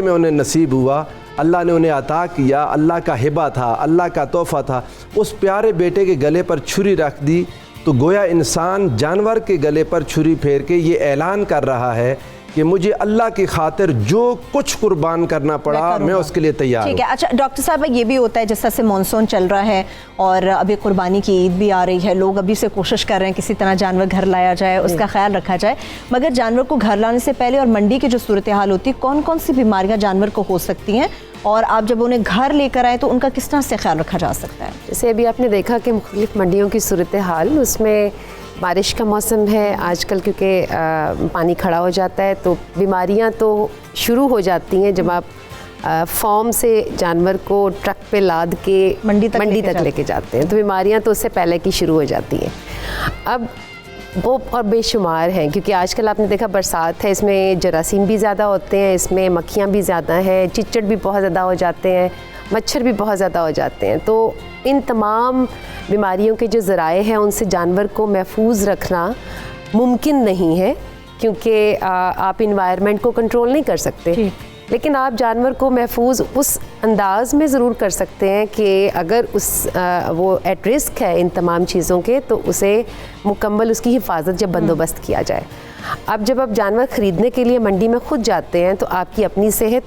में उन्हें नसीब हुआ, अल्लाह ने उन्हें अता किया, अल्लाह का हिबा था, अल्लाह का तोहफ़ा था, उस प्यारे बेटे के गले पर छुरी रख दी। तो गोया इंसान जानवर के गले पर छुरी फेर के ये ऐलान कर रहा है कि मुझे अल्लाह की खातिर जो कुछ कुर्बान करना पड़ा मैं उसके लिए तैयार हूँ। ठीक है। अच्छा डॉक्टर साहब, ये भी होता है जिस तरह से मानसून चल रहा है और अभी कुर्बानी की ईद भी आ रही है, लोग अभी से कोशिश कर रहे हैं किसी तरह जानवर घर लाया जाए, उसका ख्याल रखा जाए, मगर जानवर को घर लाने से पहले और मंडी की जो सूरत हाल होती है, कौन कौन सी बीमारियाँ जानवर को हो सकती हैं और आप जब उन्हें घर लेकर आए तो उनका किस तरह से ख्याल रखा जा सकता है? जैसे अभी आपने देखा कि मुख्तलिफ मंडियों की सूरत हाल, उसमें बारिश का मौसम है आजकल, क्योंकि पानी खड़ा हो जाता है तो बीमारियां तो शुरू हो जाती हैं जब आप फॉर्म से जानवर को ट्रक पे लाद के मंडी तक लेके जाते हैं, तो बीमारियां तो उससे पहले की शुरू हो जाती हैं। अब वो और बेशुमार हैं, क्योंकि आजकल आपने देखा बरसात है, इसमें जरासीम भी ज़्यादा होते हैं, इसमें मक्खियाँ भी ज़्यादा हैं, चिचड़ भी बहुत ज़्यादा हो जाते हैं, मच्छर भी बहुत ज़्यादा हो जाते हैं। तो इन तमाम बीमारियों के जो ज़राए हैं उनसे जानवर को महफूज रखना मुमकिन नहीं है, क्योंकि आप इन्वायरमेंट को कंट्रोल नहीं कर सकते, लेकिन आप जानवर को महफूज उस अंदाज़ में ज़रूर कर सकते हैं कि अगर वो एट रिस्क है इन तमाम चीज़ों के, तो उसे मुकम्मल उसकी हिफाजत जब बंदोबस्त किया जाए। अब जब आप जानवर ख़रीदने के लिए मंडी में खुद जाते हैं तो आपकी अपनी सेहत,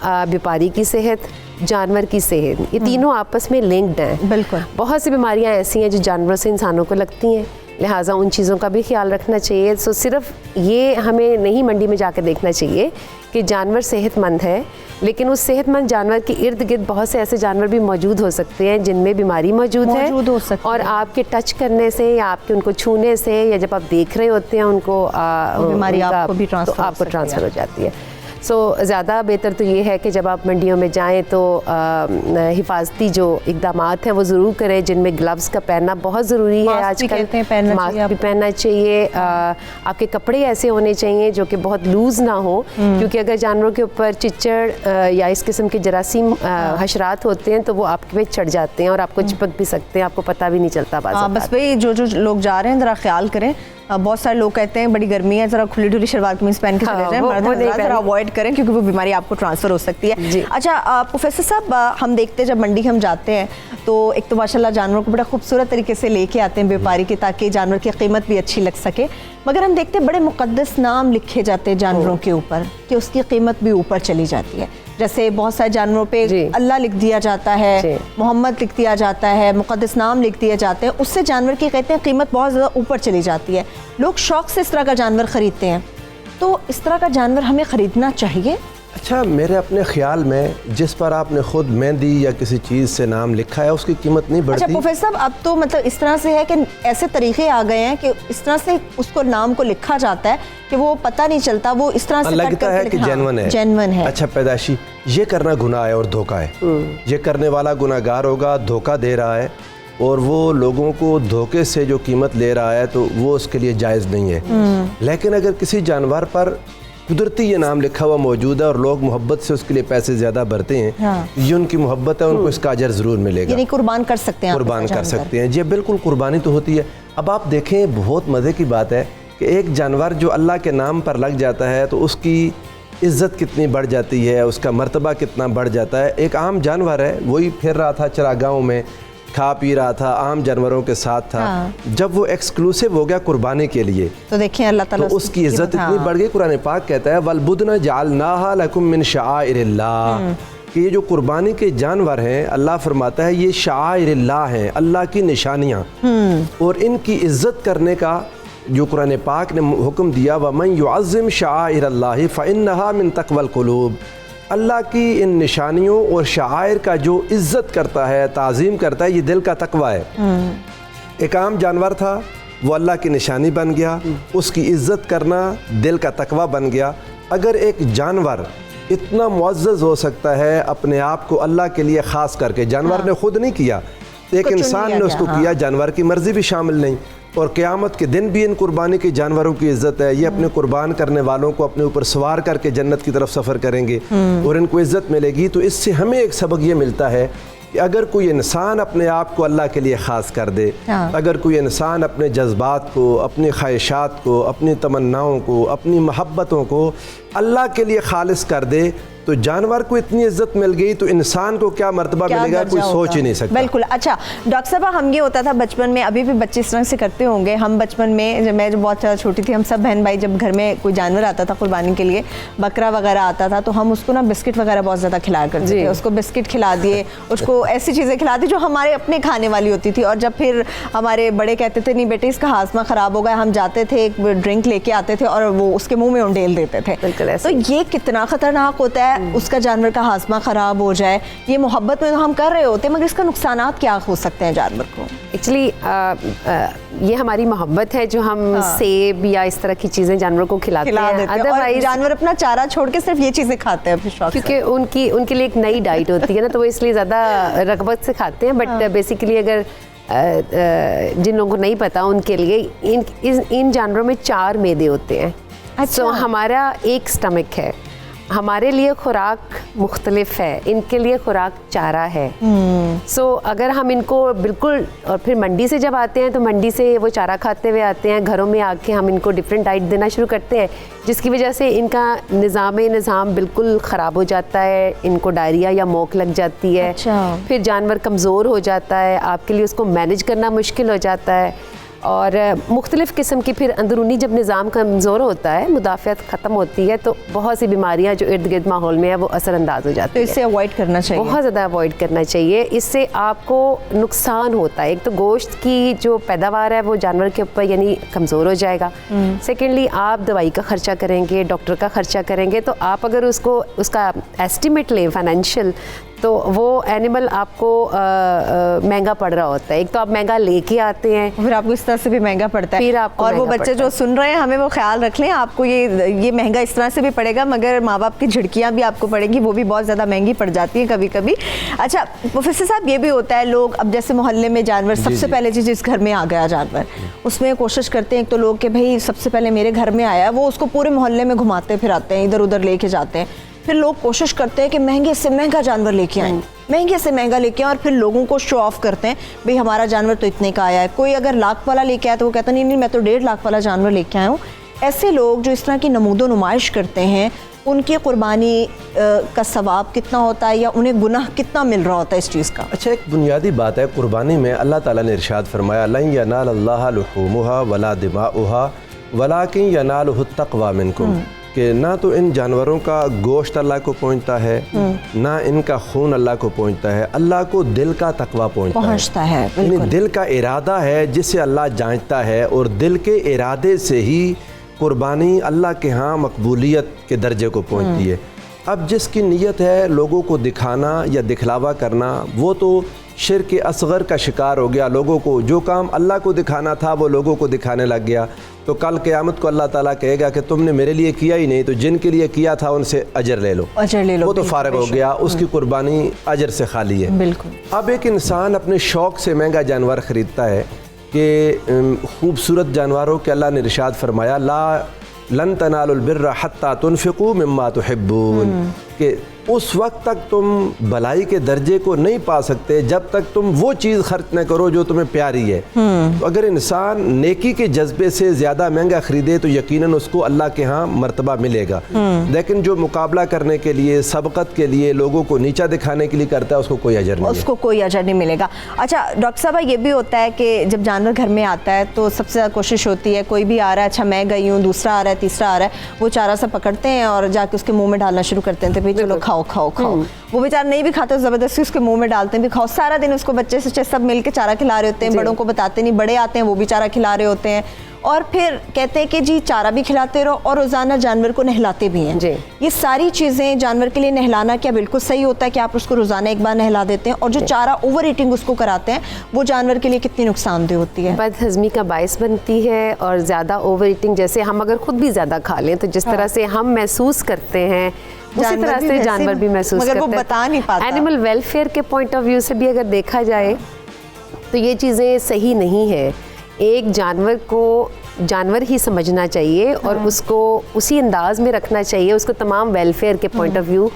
व्यापारी की सेहत, जानवर की सेहत, ये तीनों आपस में लिंक्ड हैं। बिल्कुल। बहुत सी बीमारियां ऐसी हैं जो जानवरों से इंसानों को लगती हैं, लिहाजा उन चीज़ों का भी ख्याल रखना चाहिए। सो सिर्फ ये हमें नहीं मंडी में जाकर देखना चाहिए कि जानवर सेहतमंद है, लेकिन उस सेहतमंद जानवर के इर्द गिर्द बहुत से ऐसे जानवर भी मौजूद हो सकते हैं जिनमें बीमारी मौजूद हो सकती और है। आपके टच करने से या आपके उनको छूने से या जब आप देख रहे होते हैं उनको बीमारी आपको भी ट्रांसफर तो आपको ट्रांसफ़र हो जाती है। सो ज़्यादा बेहतर तो ये है कि जब आप मंडियों में जाएं तो हिफाजती जो इक़दामात हैं वो ज़रूर करें, जिनमें ग्लव्स का पहनना बहुत ज़रूरी है। आजकल मास्क भी पहनना चाहिए। आपके कपड़े ऐसे होने चाहिए जो कि बहुत लूज़ ना हो, क्योंकि अगर जानवरों के ऊपर चिच्चड़ या इस किस्म के जरासीम हशरात होते हैं तो वो आपके पे चढ़ जाते हैं और आपको चिपक भी सकते हैं, आपको पता भी नहीं चलता। बस भाई जो लोग जा रहे हैं ज़रा ख्याल करें। बहुत सारे लोग कहते हैं बड़ी गर्मी है, ज़रा खुली ढुली शलवार कमीज पहन के चले जाएं, ज़रा अवॉइड करें क्योंकि वो बीमारी आपको ट्रांसफ़र हो सकती है। अच्छा प्रोफेसर साहब, हम देखते हैं जब मंडी हम जाते हैं तो एक तो माशाल्लाह जानवरों को बड़ा खूबसूरत तरीके से लेके आते हैं व्यापारी के, ताकि जानवर की कीमत भी अच्छी लग सके, मगर हम देखते हैं बड़े मुक़द्दस नाम लिखे जाते हैं जानवरों के ऊपर कि उसकी कीमत भी ऊपर चली जाती है। जैसे बहुत सारे जानवरों पे अल्लाह लिख दिया जाता है, मोहम्मद लिख दिया जाता है, मुक़द्दस नाम लिख दिए जाते हैं, उससे जानवर की कहते हैं कीमत बहुत ज़्यादा ऊपर चली जाती है। लोग शौक़ से इस तरह का जानवर ख़रीदते हैं, तो इस तरह का जानवर हमें ख़रीदना चाहिए? अच्छा, मेरे अपने ख्याल में जिस पर आपने खुद मेहंदी या किसी चीज़ से नाम लिखा है उसकी कीमत नहीं बढ़ती। अच्छा प्रोफेसर साहब, अब तो मतलब इस तरह से है कि ऐसे तरीके आ गए हैं कि इस तरह से उसको नाम को लिखा जाता है कि वो पता नहीं चलता, वो इस तरह से लगता है कि जेन्युइन है। अच्छा, पैदाशी ये करना गुनाह है और धोखा है। ये करने वाला गुनाहगार होगा, धोखा दे रहा है और वो लोगों को धोखे से जो कीमत ले रहा है तो वो उसके लिए जायज़ नहीं है। लेकिन अगर किसी जानवर पर कुदरती ये नाम लिखा हुआ मौजूद है और लोग मोहब्बत से उसके लिए पैसे ज़्यादा भरते हैं, ये उनकी मोहब्बत है, उनको इसका अजर ज़रूर मिलेगा। यानी कुर्बान कर सकते हैं, कुर्बान कर सकते हैं। ये बिल्कुल कुर्बानी तो होती है। अब आप देखें, बहुत मज़े की बात है कि एक जानवर जो अल्लाह के नाम पर लग जाता है तो उसकी इज़्ज़त कितनी बढ़ जाती है, उसका मर्तबा कितना बढ़ जाता है। एक आम जानवर है, वही फिर रहा था चरागाहों में, खा पी रहा था, आम जानवरों के साथ था। जब वो एक्सक्लूसिव हो गया कुर्बानी के लिए तो देखिए अल्लाह ताला तो उसकी इज्जत इतनी बढ़ गई। कुरान पाक कहता है वलबुदना जअलनाहा लकुम मिन शआइरिल्लाह, कि ये जो कुर्बानी के जानवर हैं, अल्लाह फरमाता है ये शआइरिल्लाह हैं, अल्लाह की निशानियाँ, और इनकी इज्जत करने का जो कुरान पाक ने हुक्म दिया, वमन युअज़्ज़िम शआइरल्लाहि फ़इन्नहा मिन तक़वल क़ुलूब, अल्लाह की इन निशानियों और शायर का जो इज़्ज़त करता है, ताज़ीम करता है, ये दिल का तकवा है। एक आम जानवर था, वो अल्लाह की निशानी बन गया, उसकी इज़्ज़त करना दिल का तकवा बन गया। अगर एक जानवर इतना मुअज़्ज़ज़ हो सकता है अपने आप को अल्लाह के लिए ख़ास करके, जानवर ने खुद नहीं किया, एक इंसान ने उसको किया, जानवर की मर्ज़ी भी शामिल नहीं, और क़यामत के दिन भी इन कुर्बानी के जानवरों की इज़्ज़त है। ये अपने कुर्बान करने वालों को अपने ऊपर सवार करके जन्नत की तरफ सफ़र करेंगे और इनको इज़्ज़त मिलेगी। तो इससे हमें एक सबक ये मिलता है कि अगर कोई इंसान अपने आप को अल्लाह के लिए ख़ास कर दे, अगर कोई इंसान अपने जज्बात को, अपनी ख्वाहिशात को, अपनी तमन्नाओं को, अपनी मोहब्बतों को अल्लाह के लिए खालिस कर दे, तो जानवर को इतनी इज्जत मिल गई तो इंसान को क्या मर्तबा मिलेगा, कोई सोच ही नहीं सकता। बिल्कुल। अच्छा डॉक्टर साहब, हम ये होता था बचपन में, अभी भी बच्चे इस तरह से करते होंगे, हम बचपन में जब मैं बहुत ज़्यादा छोटी थी, हम सब बहन भाई जब घर में कोई जानवर आता था कुर्बानी के लिए, बकरा वगैरह आता था, तो हम उसको ना बिस्किट वगैरह बहुत ज़्यादा खिलाया करते थे। उसको बिस्किट खिला दिए, उसको ऐसी चीज़ें खिला दी जो हमारे अपने खाने वाली होती थी, और जब फिर हमारे बड़े कहते थे नहीं बेटे इसका हाजमा ख़राब हो गया, हम जाते थे एक ड्रिंक लेके आते थे और वो उसके मुँह में उंडेल देते थे। तो ये कितना ख़तरनाक होता है, उसका जानवर का हाजमा ख़राब हो जाए। ये मोहब्बत में तो हम कर रहे होते हैं, मगर इसका नुकसानात क्या हो सकते हैं जानवर को? एक्चुअली ये हमारी मोहब्बत है जो हम सेब या इस तरह की चीज़ें जानवरों को खिलाते हैं। अदरवाइज जानवर अपना चारा छोड़ के सिर्फ ये चीज़ें खाते हैं अपने शौक से, क्योंकि उनके लिए एक नई डाइट होती है ना, तो वो इसलिए ज़्यादा रग़बत से खाते हैं। बट बेसिकली अगर जिन लोगों को नहीं पता उनके लिए इन जानवरों में 4 मैदे होते हैं। तो हमारा एक स्टमक है, हमारे लिए खुराक मुख्तलिफ है, इनके लिए खुराक चारा है। सो अगर हम इनको बिल्कुल, और फिर मंडी से जब आते हैं तो मंडी से वो चारा खाते हुए आते हैं, घरों में आके हम इनको डिफरेंट डाइट देना शुरू करते हैं, जिसकी वजह से इनका निज़ाम बिल्कुल ख़राब हो जाता है, इनको डायरिया या मोक लग जाती है। फिर जानवर कमज़ोर हो जाता है, आपके लिए उसको मैनेज करना मुश्किल हो जाता है। और मुख्तलिफ़ किस्म की फिर अंदरूनी जब निज़ाम कमज़ोर होता है, मुदाफ़ियत ख़त्म होती है, तो बहुत सी बीमारियाँ जो इर्द गिर्द माहौल में है वो असरअंदाज हो जाती तो है। इससे अवॉइड करना चाहिए, बहुत ज़्यादा अवॉइड करना चाहिए। इससे आपको नुकसान होता है। एक तो गोश्त की जो पैदावार है वो जानवर के ऊपर यानी कमज़ोर हो जाएगा। सेकेंडली आप दवाई का ख़र्चा करेंगे, डॉक्टर का ख़र्चा करेंगे, तो आप अगर उसका एस्टिमेट लें फाइनेंशियल, तो वो एनिमल आपको महंगा पड़ रहा होता है। एक तो आप महंगा लेके आते हैं, फिर आपको इस तरह से भी महंगा पड़ता है। फिर आपको और वो महंगा बच्चे पड़ता जो सुन रहे हैं हमें वो ख्याल रख लें, आपको ये महंगा इस तरह से भी पड़ेगा, मगर माँ बाप की झिड़कियाँ भी आपको पड़ेंगी, वो भी बहुत ज़्यादा महंगी पड़ जाती हैं कभी कभी। अच्छा प्रोफेसर साहब, ये भी होता है लोग अब जैसे मोहल्ले में जानवर सबसे पहले जिस घर में आ गया जानवर, उसमें कोशिश करते हैं एक तो लोग कि भाई सबसे पहले मेरे घर में आया, वो उसको पूरे मोहल्ले में घुमाते फिराते हैं, इधर उधर लेके जाते हैं। फिर लोग कोशिश करते हैं कि महंगे से महंगा जानवर लेके आएं, महंगे से महंगा लेके आएं, और फिर लोगों को शो ऑफ करते हैं, भाई हमारा जानवर तो इतने का आया है। कोई अगर लाख वाला लेके आया तो वो कहता नहीं मैं तो 1.5 लाख वाला जानवर लेके आया हूँ। ऐसे लोग जो इस तरह की नमूदो नुमाइश करते हैं, उनकी कुर्बानी का सवाब कितना होता है या उन्हें गुनाह कितना मिल रहा होता है इस चीज़ का? अच्छा, एक बुनियादी बात है कुर्बानी में, अल्लाह ताला ने इरशाद फरमाया लन यनालल्लाह लुहूमुहा वला दिमाउहा वलाकिन यनालुहु तक़वा मिनकुम, कि ना तो इन जानवरों का गोश्त अल्लाह को पहुंचता है, ना इनका खून अल्लाह को पहुंचता है, अल्लाह को दिल का तकवा पहुंचता है। यानी दिल का इरादा है जिसे अल्लाह जांचता है, और दिल के इरादे से ही कुर्बानी अल्लाह के यहाँ मकबूलियत के दर्जे को पहुंचती है। अब जिसकी नीयत है लोगों को दिखाना या दिखलावा करना, वो तो शिर्क असगर का शिकार हो गया। लोगों को जो काम अल्लाह को दिखाना था वो लोगों को दिखाने लग गया, तो कल क़यामत को अल्लाह ताला कहेगा कि तुमने मेरे लिए किया ही नहीं, तो जिनके लिए किया था उनसे अजर ले लो, वो तो फारग हो गया, उसकी कुर्बानी अजर से खाली है। बिल्कुल। अब एक इंसान अपने शौक़ से महंगा जानवर ख़रीदता है कि खूबसूरत जानवरों के अल्लाह ने इरशाद फरमाया लन तनालुल बिर्रा हत्ता तुनफ़िकू मिम्मा तुहिब्बून, कि उस वक्त तक तुम भलाई के दर्जे को नहीं पा सकते जब तक तुम वो चीज़ खर्च न करो जो तुम्हें प्यारी है। तो अगर इंसान नेकी के जज्बे से ज़्यादा महंगा ख़रीदे तो यकीनन उसको अल्लाह के यहाँ मर्तबा मिलेगा, लेकिन जो मुकाबला करने के लिए, सबकत के लिए, लोगों को नीचा दिखाने के लिए करता है, उसको कोई अजर नहीं, उसको कोई अजर नहीं मिलेगा। अच्छा डॉक्टर साहब, ये भी होता है कि जब जानवर घर में आता है तो सबसे ज़्यादा कोशिश होती है, कोई भी आ रहा है, अच्छा मैं गई हूँ, दूसरा आ रहा है, तीसरा आ रहा है, वो चारा सा पकड़ते हैं और जाके उसके मुँह में डालना शुरू करते हैं, तो भाई चलो खाओ खाओ खाओ। वो बेचारा नहीं भी खाता, ज़बरदस्ती उसके मुंह में डालते हैं, भी खाओ। सारा दिन उसको बच्चे से सब मिल के चारा खिला रहे होते हैं, बड़ों को बताते नहीं, बड़े आते हैं वो भी चारा खिला रहे होते हैं, और फिर कहते हैं कि जी चारा भी खिलाते रहो और रोज़ाना जानवर को नहलाते भी हैं। ये सारी चीज़ें जानवर के लिए नहलाना क्या बिल्कुल सही होता है कि आप उसको रोज़ाना एक बार नहला देते हैं? और जो चारा ओवर ईटिंग उसको कराते हैं वो जानवर के लिए कितनी नुकसानदेह होती है? बदहज़मी का बायस बनती है, और ज़्यादा ओवर ईटिंग, जैसे हम अगर खुद भी ज़्यादा खा लें तो जिस तरह से हम महसूस करते हैं उसी तरह से जानवर भी महसूस करते हैं, मगर वो बता नहीं पाता। एनिमल वेलफेयर के पॉइंट ऑफ व्यू से भी अगर देखा जाए तो ये चीज़ें सही नहीं है। एक जानवर को जानवर ही समझना चाहिए और उसको उसी अंदाज में रखना चाहिए, उसको तमाम वेलफेयर के पॉइंट ऑफ व्यू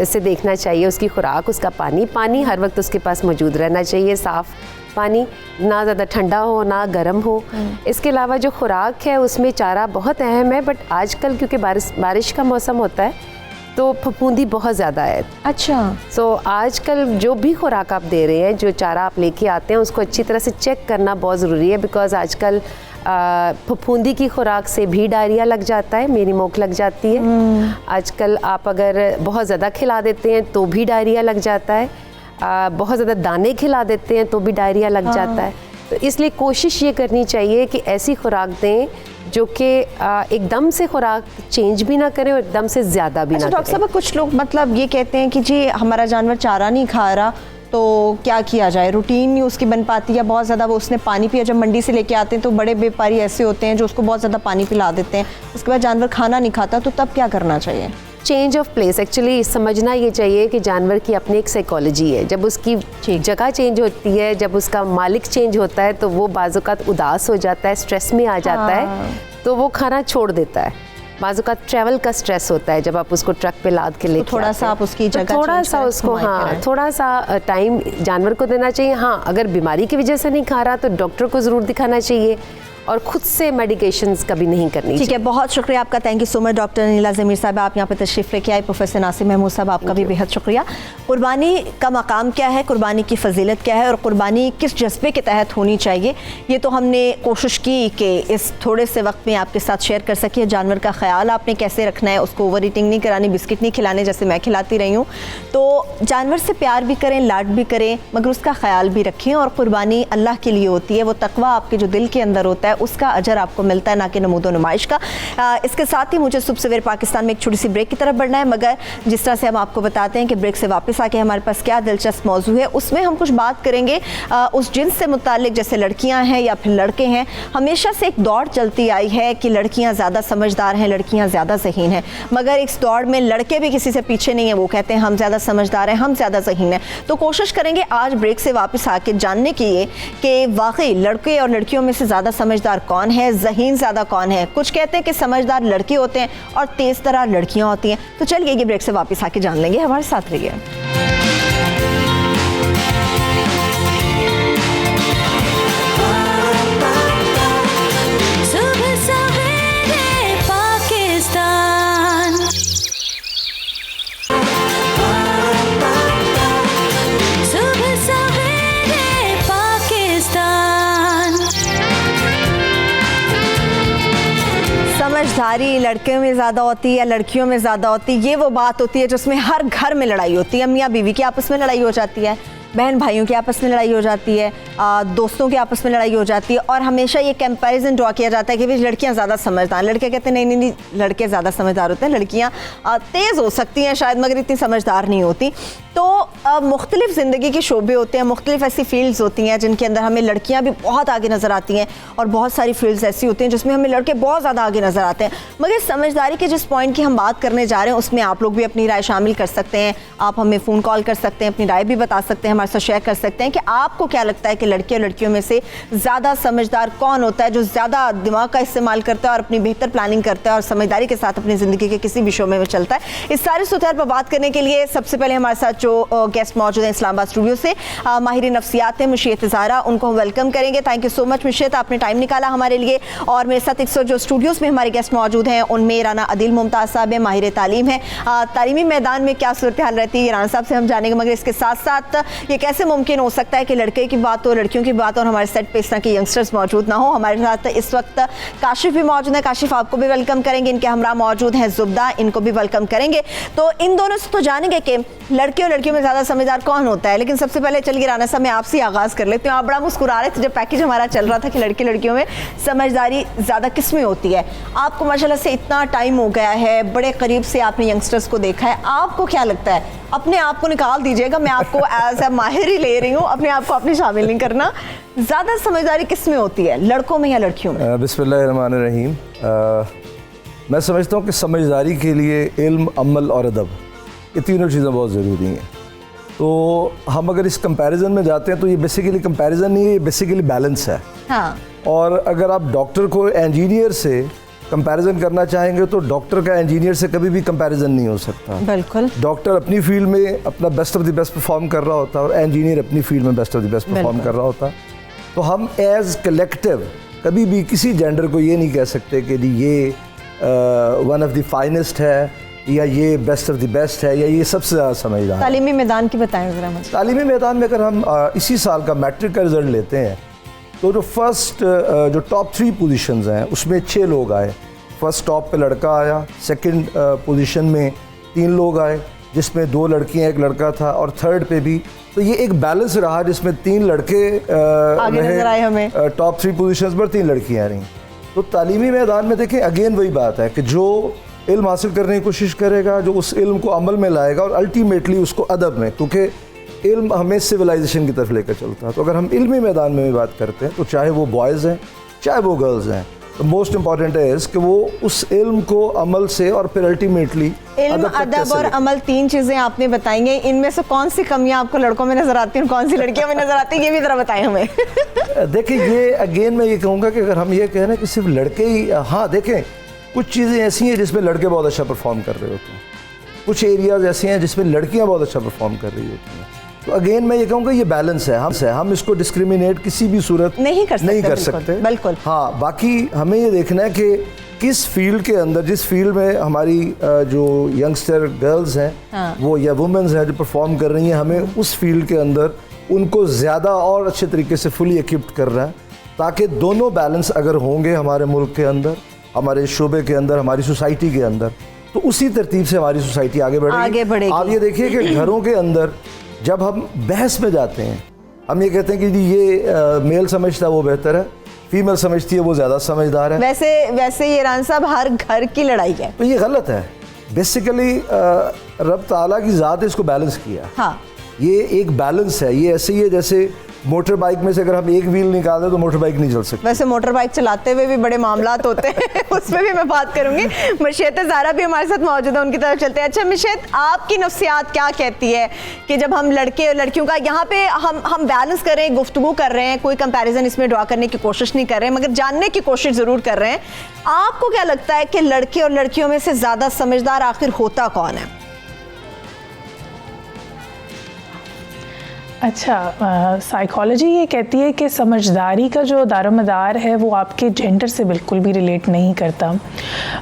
से देखना चाहिए। उसकी खुराक, उसका पानी हर वक्त उसके पास मौजूद रहना चाहिए, साफ़ पानी, ना ज़्यादा ठंडा हो ना गर्म हो। इसके अलावा जो खुराक है उसमें चारा बहुत अहम है, बट आजकल क्योंकि बारिश का मौसम होता है तो फफूंदी बहुत ज़्यादा है। अच्छा, सो आजकल जो भी खुराक आप दे रहे हैं, जो चारा आप लेके आते हैं, उसको अच्छी तरह से चेक करना बहुत ज़रूरी है, बिकॉज़ आजकल फफूंदी की खुराक से भी डायरिया लग जाता है, मेरी मोक लग जाती है। आजकल आप अगर बहुत ज़्यादा खिला देते हैं तो भी डायरिया लग जाता है, बहुत ज़्यादा दाने खिला देते हैं तो भी डायरिया लग जाता है। तो इसलिए कोशिश ये करनी चाहिए कि ऐसी खुराक दें जो कि एकदम से खुराक चेंज भी ना करें और एकदम से ज़्यादा भी ना करें। डॉक्टर साहब, कुछ लोग मतलब ये कहते हैं कि जी हमारा जानवर चारा नहीं खा रहा तो क्या किया जाए, रूटीन नहीं उसकी बन पाती, या बहुत ज़्यादा वो उसने पानी पिया। जब मंडी से लेके आते हैं तो बड़े व्यापारी ऐसे होते हैं जो उसको बहुत ज़्यादा पानी पिला देते हैं, उसके बाद जानवर खाना नहीं खाता, तो तब क्या करना चाहिए? चेंज ऑफ प्लेस, एक्चुअली समझना ये चाहिए कि जानवर की अपनी एक साइकोलॉजी है। जब उसकी जगह चेंज होती है, जब उसका मालिक चेंज होता है, तो वो बाज़-औक़ात उदास हो जाता है, स्ट्रेस में आ जाता है, तो वो खाना छोड़ देता है। बाज़-औक़ात ट्रैवल का स्ट्रेस होता है, जब आप उसको ट्रक पे लाद के लेके थोड़ा सा आप उसकी जगह थोड़ा सा उसको थोड़ा सा टाइम जानवर को देना चाहिए। हाँ, अगर बीमारी की वजह से नहीं खा रहा तो डॉक्टर को ज़रूर दिखाना चाहिए और खुद से मेडिकेशंस कभी नहीं करनी ठीक है, बहुत शुक्रिया आपका, thank you so much doctor Neela Zameer sahab, आप यहाँ पे तशरीफ़ लेके आए। प्रोफेसर नासिर महमूद साहब, आपका भी बेहद शुक्रिया। कुर्बानी का मकाम क्या है, कुर्बानी की फजीलत क्या है और कुर्बानी किस जज्बे के तहत होनी चाहिए, ये तो हमने कोशिश की कि इस थोड़े से वक्त में आपके साथ शेयर कर सकिए। जानवर का ख्याल आपने कैसे रखना है, उसको ओवर ईटिंग नहीं करानी, बिस्किट नहीं खिलाने जैसे मैं खिलाती रही हूँ। तो जानवर से प्यार भी करें, लाड भी करें, मगर उसका ख्याल भी रखें। और कुर्बानी अल्लाह के लिए होती है, वो तकवा आपके जो दिल के अंदर होता है उसका अजर आपको मिलता है, ना कि नमूदो नुमाइश का। इसके साथ ही मुझे सुबह सवेरे पाकिस्तान में एक छोटी सी ब्रेक की तरफ बढ़ना है, मगर जिस तरह से हम आपको बताते हैं कि ब्रेक से वापस आके हमारे पास क्या दिलचस्प मौजू है, उसमें हम कुछ बात करेंगे उस जिन्स से मुतालिक, जैसे लड़कियाँ हैं या फिर लड़के हैं। हमेशा से एक दौड़ चलती आई है कि लड़कियाँ ज़्यादा समझदार हैं, लड़कियाँ ज़्यादा ज़हीन हैं, मगर इस दौड़ में लड़के भी किसी से पीछे नहीं है। वो कहते हैं हम ज़्यादा समझदार हैं, हम ज़्यादा ज़हीन हैं। तो कोशिश करेंगे आज ब्रेक से वापस आके जानने की ये कि वाकई लड़के और लड़कियों में से ज़्यादा समझदार कौन है, ज़हीन ज़्यादा कौन है। कुछ कहते हैं कि समझदार लड़के होते हैं और तेज़ तरार लड़कियाँ होती हैं। तो चलिए ये ब्रेक से वापस आके जान लेंगे, हमारे साथ रहिए। समझदारी लड़कियों में ज़्यादा होती है या लड़कियों में ज़्यादा होती है, ये वो बात होती है जिसमें हर घर में लड़ाई होती है। मियाँ बीवी की आपस में लड़ाई हो जाती है, बहन भाइयों की आपस में लड़ाई हो जाती है, दोस्तों की आपस में लड़ाई हो जाती है, और हमेशा ये कंपैरिजन ड्रॉ किया जाता है कि भाई लड़कियां ज़्यादा समझदार। लड़के कहते हैं नहीं, लड़के ज़्यादा समझदार होते हैं, लड़कियां तेज़ हो सकती हैं शायद मगर इतनी समझदार नहीं होती। तो मुख्तलिफ ज़िंदगी के शोबे होते हैं, मुख्तलिफ ऐसी फील्ड्स होती हैं जिनके अंदर हमें लड़कियाँ भी बहुत आगे नज़र आती हैं, और बहुत सारी फील्ड्स ऐसी होती हैं जिसमें हमें लड़के बहुत ज़्यादा आगे नज़र आते हैं। मगर समझदारी के जिस पॉइंट की हम बात करने जा रहे हैं उसमें आप लोग भी अपनी राय शामिल कर सकते हैं। आप हमें फ़ोन कॉल कर सकते हैं, अपनी राय भी बता सकते हैं, हमारे साथ शेयर कर सकते हैं कि आपको क्या लगता है कि लड़के और लड़कियों में से ज़्यादा समझदार कौन होता है, जो ज़्यादा दिमाग का इस्तेमाल करता है और अपनी बेहतर प्लानिंग करता है और समझदारी के साथ अपनी ज़िंदगी के किसी भी शोबे में चलता है। इस सारे सुधार पर बात करने के लिए सबसे पहले हमारे साथ जो गेस्ट मौजूद हैं इस्लामाबाद स्टूडियो से, माहिर नफ्सियात हैं मुशीयत ज़ारा, उनको हम वेलकम करेंगे। थैंक यू सो मच मुशीयत, आपने टाइम निकाला हमारे लिए। और मेरे साथ 100 जो स्टूडियोज़ में हमारे गेस्ट मौजूद हैं उनमें राना अदिल मुमताज़ साहब हैं, माहिर तालीम है। तालीमी मैदान में क्या सूरत हाल रहती है राना साहब से हम जानेंगे, मगर इसके साथ साथ ये कैसे मुमकिन हो सकता है कि लड़के की बात हो, लड़कियों की बात हो और हमारे सेट पे इस तरह के यंगस्टर्स मौजूद ना हो। हमारे साथ इस वक्त काशिफ भी मौजूद है, काशिफ आपको भी वेलकम करेंगे। इनके हमरा मौजूद हैं जुब्दा, इनको भी वेलकम करेंगे। तो इन दोनों से तो जानेंगे कि लड़के और लड़कियों में ज़्यादा समझदार कौन होता है, लेकिन सबसे पहले चलिए राना साहब मैं आपसे आगाज़ कर लेती हूँ। आप बड़ा मुस्कुरा रहे थे जब पैकेज हमारा चल रहा था कि लड़के लड़कियों में समझदारी ज़्यादा किस में होती है। आपको माशाल्लाह से इतना टाइम हो गया है, बड़े करीब से आपने यंगस्टर्स को देखा है, आपको क्या लगता है? अपने आप को निकाल दीजिएगा, मैं आपको एज ए माहिर ही ले रही हूँ, अपने आप को अपने शामिल नहीं करना। ज़्यादा समझदारी किस में होती है, लड़कों में या लड़कियों में? बिस्मिल्लाहिर्रहमानिर्रहीम। मैं समझता हूँ कि समझदारी के लिए इल्म, अमल और अदब, ये तीनों चीज़ें बहुत ज़रूरी हैं। तो हम अगर इस कंपैरिजन में जाते हैं तो ये बेसिकली कंपैरिजन नहीं है, ये बेसिकली बैलेंस है। हाँ। और अगर आप डॉक्टर को इंजीनियर से कंपैरिजन करना चाहेंगे तो डॉक्टर का इंजीनियर से कभी भी कंपैरिजन नहीं हो सकता। बिल्कुल। डॉक्टर अपनी फील्ड में अपना best of the best perform कर रहा होता है और इंजीनियर अपनी फील्ड में best of the best perform कर रहा होता है। तो हम एज कलेक्टिव कभी भी किसी जेंडर को ये नहीं कह सकते कि ये वन ऑफ द फाइनेस्ट है या ये बेस्ट ऑफ द बेस्ट है या ये सबसे ज़्यादा समझदार है। तालीमी मैदान की बताएं ज़रा मुझे। तालीमी मैदान में अगर हम इसी साल का मैट्रिक का रिज़ल्ट लेते हैं तो जो फर्स्ट जो टॉप 3 पोजीशंस हैं उसमें 6 लोग आए। फर्स्ट टॉप पे लड़का आया, सेकंड पोजीशन में 3 लोग आए जिसमें 2 लड़कियां 1 लड़का था, और थर्ड पे भी। तो ये एक बैलेंस रहा जिसमें 3 लड़के आगे नजर आए हमें, टॉप 3 पोजीशंस पर 3 लड़कियां रहीं। तो तालीमी मैदान में देखें अगेन वही बात है कि जो इल्म हासिल करने की कोशिश करेगा, जो उस इल्म को अमल में लाएगा और अल्टीमेटली उसको अदब में, क्योंकि इल्म हमें सिविलाइजेशन की तरफ लेकर चलता है। तो अगर हम इल्मी मैदान में भी बात करते हैं तो चाहे वो बॉयज़ हैं चाहे वो गर्ल्स हैं, तो मोस्ट इंपॉर्टेंट है कि वो उस इल्म को अमल से और फिर अल्टीमेटली इल्म, अदब और अमल 3 चीज़ें आपने बताएंगे। इनमें से कौन सी कमियां आपको लड़कों में नजर आती हैं और कौन सी लड़कियों में नजर आती है, ये भी जरा बताएं हमें। देखिए ये अगेन मैं ये कहूँगा कि अगर हम ये कह रहे हैं कि सिर्फ लड़के ही, हाँ देखें कुछ चीज़ें ऐसी हैं जिसमें लड़के बहुत अच्छा परफॉर्म कर रहे होते हैं, कुछ एरियाज़ ऐसे हैं जिसमें लड़कियाँ बहुत अच्छा परफॉर्म कर रही होती हैं। तो अगेन मैं ये कहूँगा ये बैलेंस है, हम इसको डिस्क्रिमिनेट किसी भी सूरत नहीं कर सकते। बिल्कुल। हाँ, बाकी हमें ये देखना है कि किस फील्ड के अंदर, जिस फील्ड में हमारी जो यंगस्टर गर्ल्स हैं वो या वुमेन्स हैं जो परफॉर्म कर रही हैं, हमें उस फील्ड के अंदर उनको ज़्यादा और अच्छे तरीके से फुली इक्विप्ड करना है, ताकि दोनों बैलेंस अगर होंगे हमारे मुल्क के अंदर, हमारे शोबे के अंदर, हमारी सोसाइटी के अंदर, तो उसी तरतीब से हमारी सोसाइटी आगे बढ़ेगी। आप ये देखिए कि घरों के अंदर जब हम बहस में जाते हैं, हम ये कहते हैं कि जी ये मेल समझता है वो बेहतर है, फीमेल समझती है वो ज़्यादा समझदार है। वैसे ये ईरान साहब हर घर की लड़ाई है, तो ये गलत है। बेसिकली रब ताला की ज़ात इसको बैलेंस किया। हाँ, ये एक बैलेंस है। ये ऐसे ही है जैसे मोटर बाइक में से अगर हम एक व्हील निकाल दें तो मोटर बाइक नहीं चल सकती। वैसे मोटर बाइक चलाते हुए भी बड़े मामलात होते हैं उसमें भी मैं बात करूंगी। मशीयत ज़ारा भी हमारे साथ मौजूद है, उनकी तरफ चलते हैं। अच्छा मशीयत, आपकी नफ्सियात क्या कहती है कि जब हम लड़के और लड़कियों का यहाँ पे हम बैलेंस कर रहे हैं, गुफ्तगू कर रहे हैं, कोई कंपैरिजन इसमें ड्रॉ करने की कोशिश नहीं कर रहे हैं, मगर जानने की कोशिश ज़रूर कर रहे हैं, आपको क्या लगता है कि लड़के और लड़कियों में से ज़्यादा समझदार आखिर होता कौन है? अच्छा, साइकोलॉजी ये कहती है कि समझदारी का जो दारोमदार है वो आपके जेंडर से बिल्कुल भी रिलेट नहीं करता।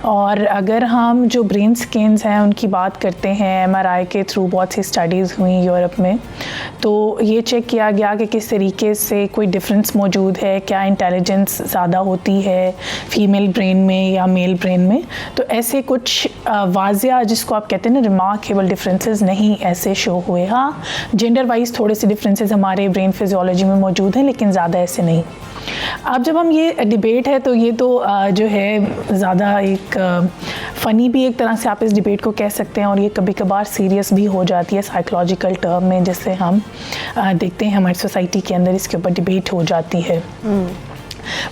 और अगर हम जो ब्रेन स्कैन्स हैं उनकी बात करते हैं, एमआरआई के थ्रू बहुत सी स्टडीज़ हुई यूरोप में, तो ये चेक किया गया कि किस तरीके से कोई डिफरेंस मौजूद है, क्या इंटेलिजेंस ज़्यादा होती है फ़ीमेल ब्रेन में या मेल ब्रेन में। तो ऐसे कुछ वाज़िया, जिसको आप कहते हैं ना रिमार्केबल डिफरेंसेस, नहीं ऐसे शो हुए। हाँ, जेंडर वाइज थोड़े से डिफरेंसेस हमारे ब्रेन फिजियोलॉजी में मौजूद हैं, लेकिन ज़्यादा ऐसे नहीं। अब जब हम ये डिबेट है तो ये तो जो है ज़्यादा एक फ़नी भी एक तरह से आप इस डिबेट को कह सकते हैं, और ये कभी कभार सीरियस भी हो जाती है साइकोलॉजिकल टर्म में, जिससे हम देखते हैं हमारी सोसाइटी के अंदर इसके ऊपर डिबेट हो जाती है।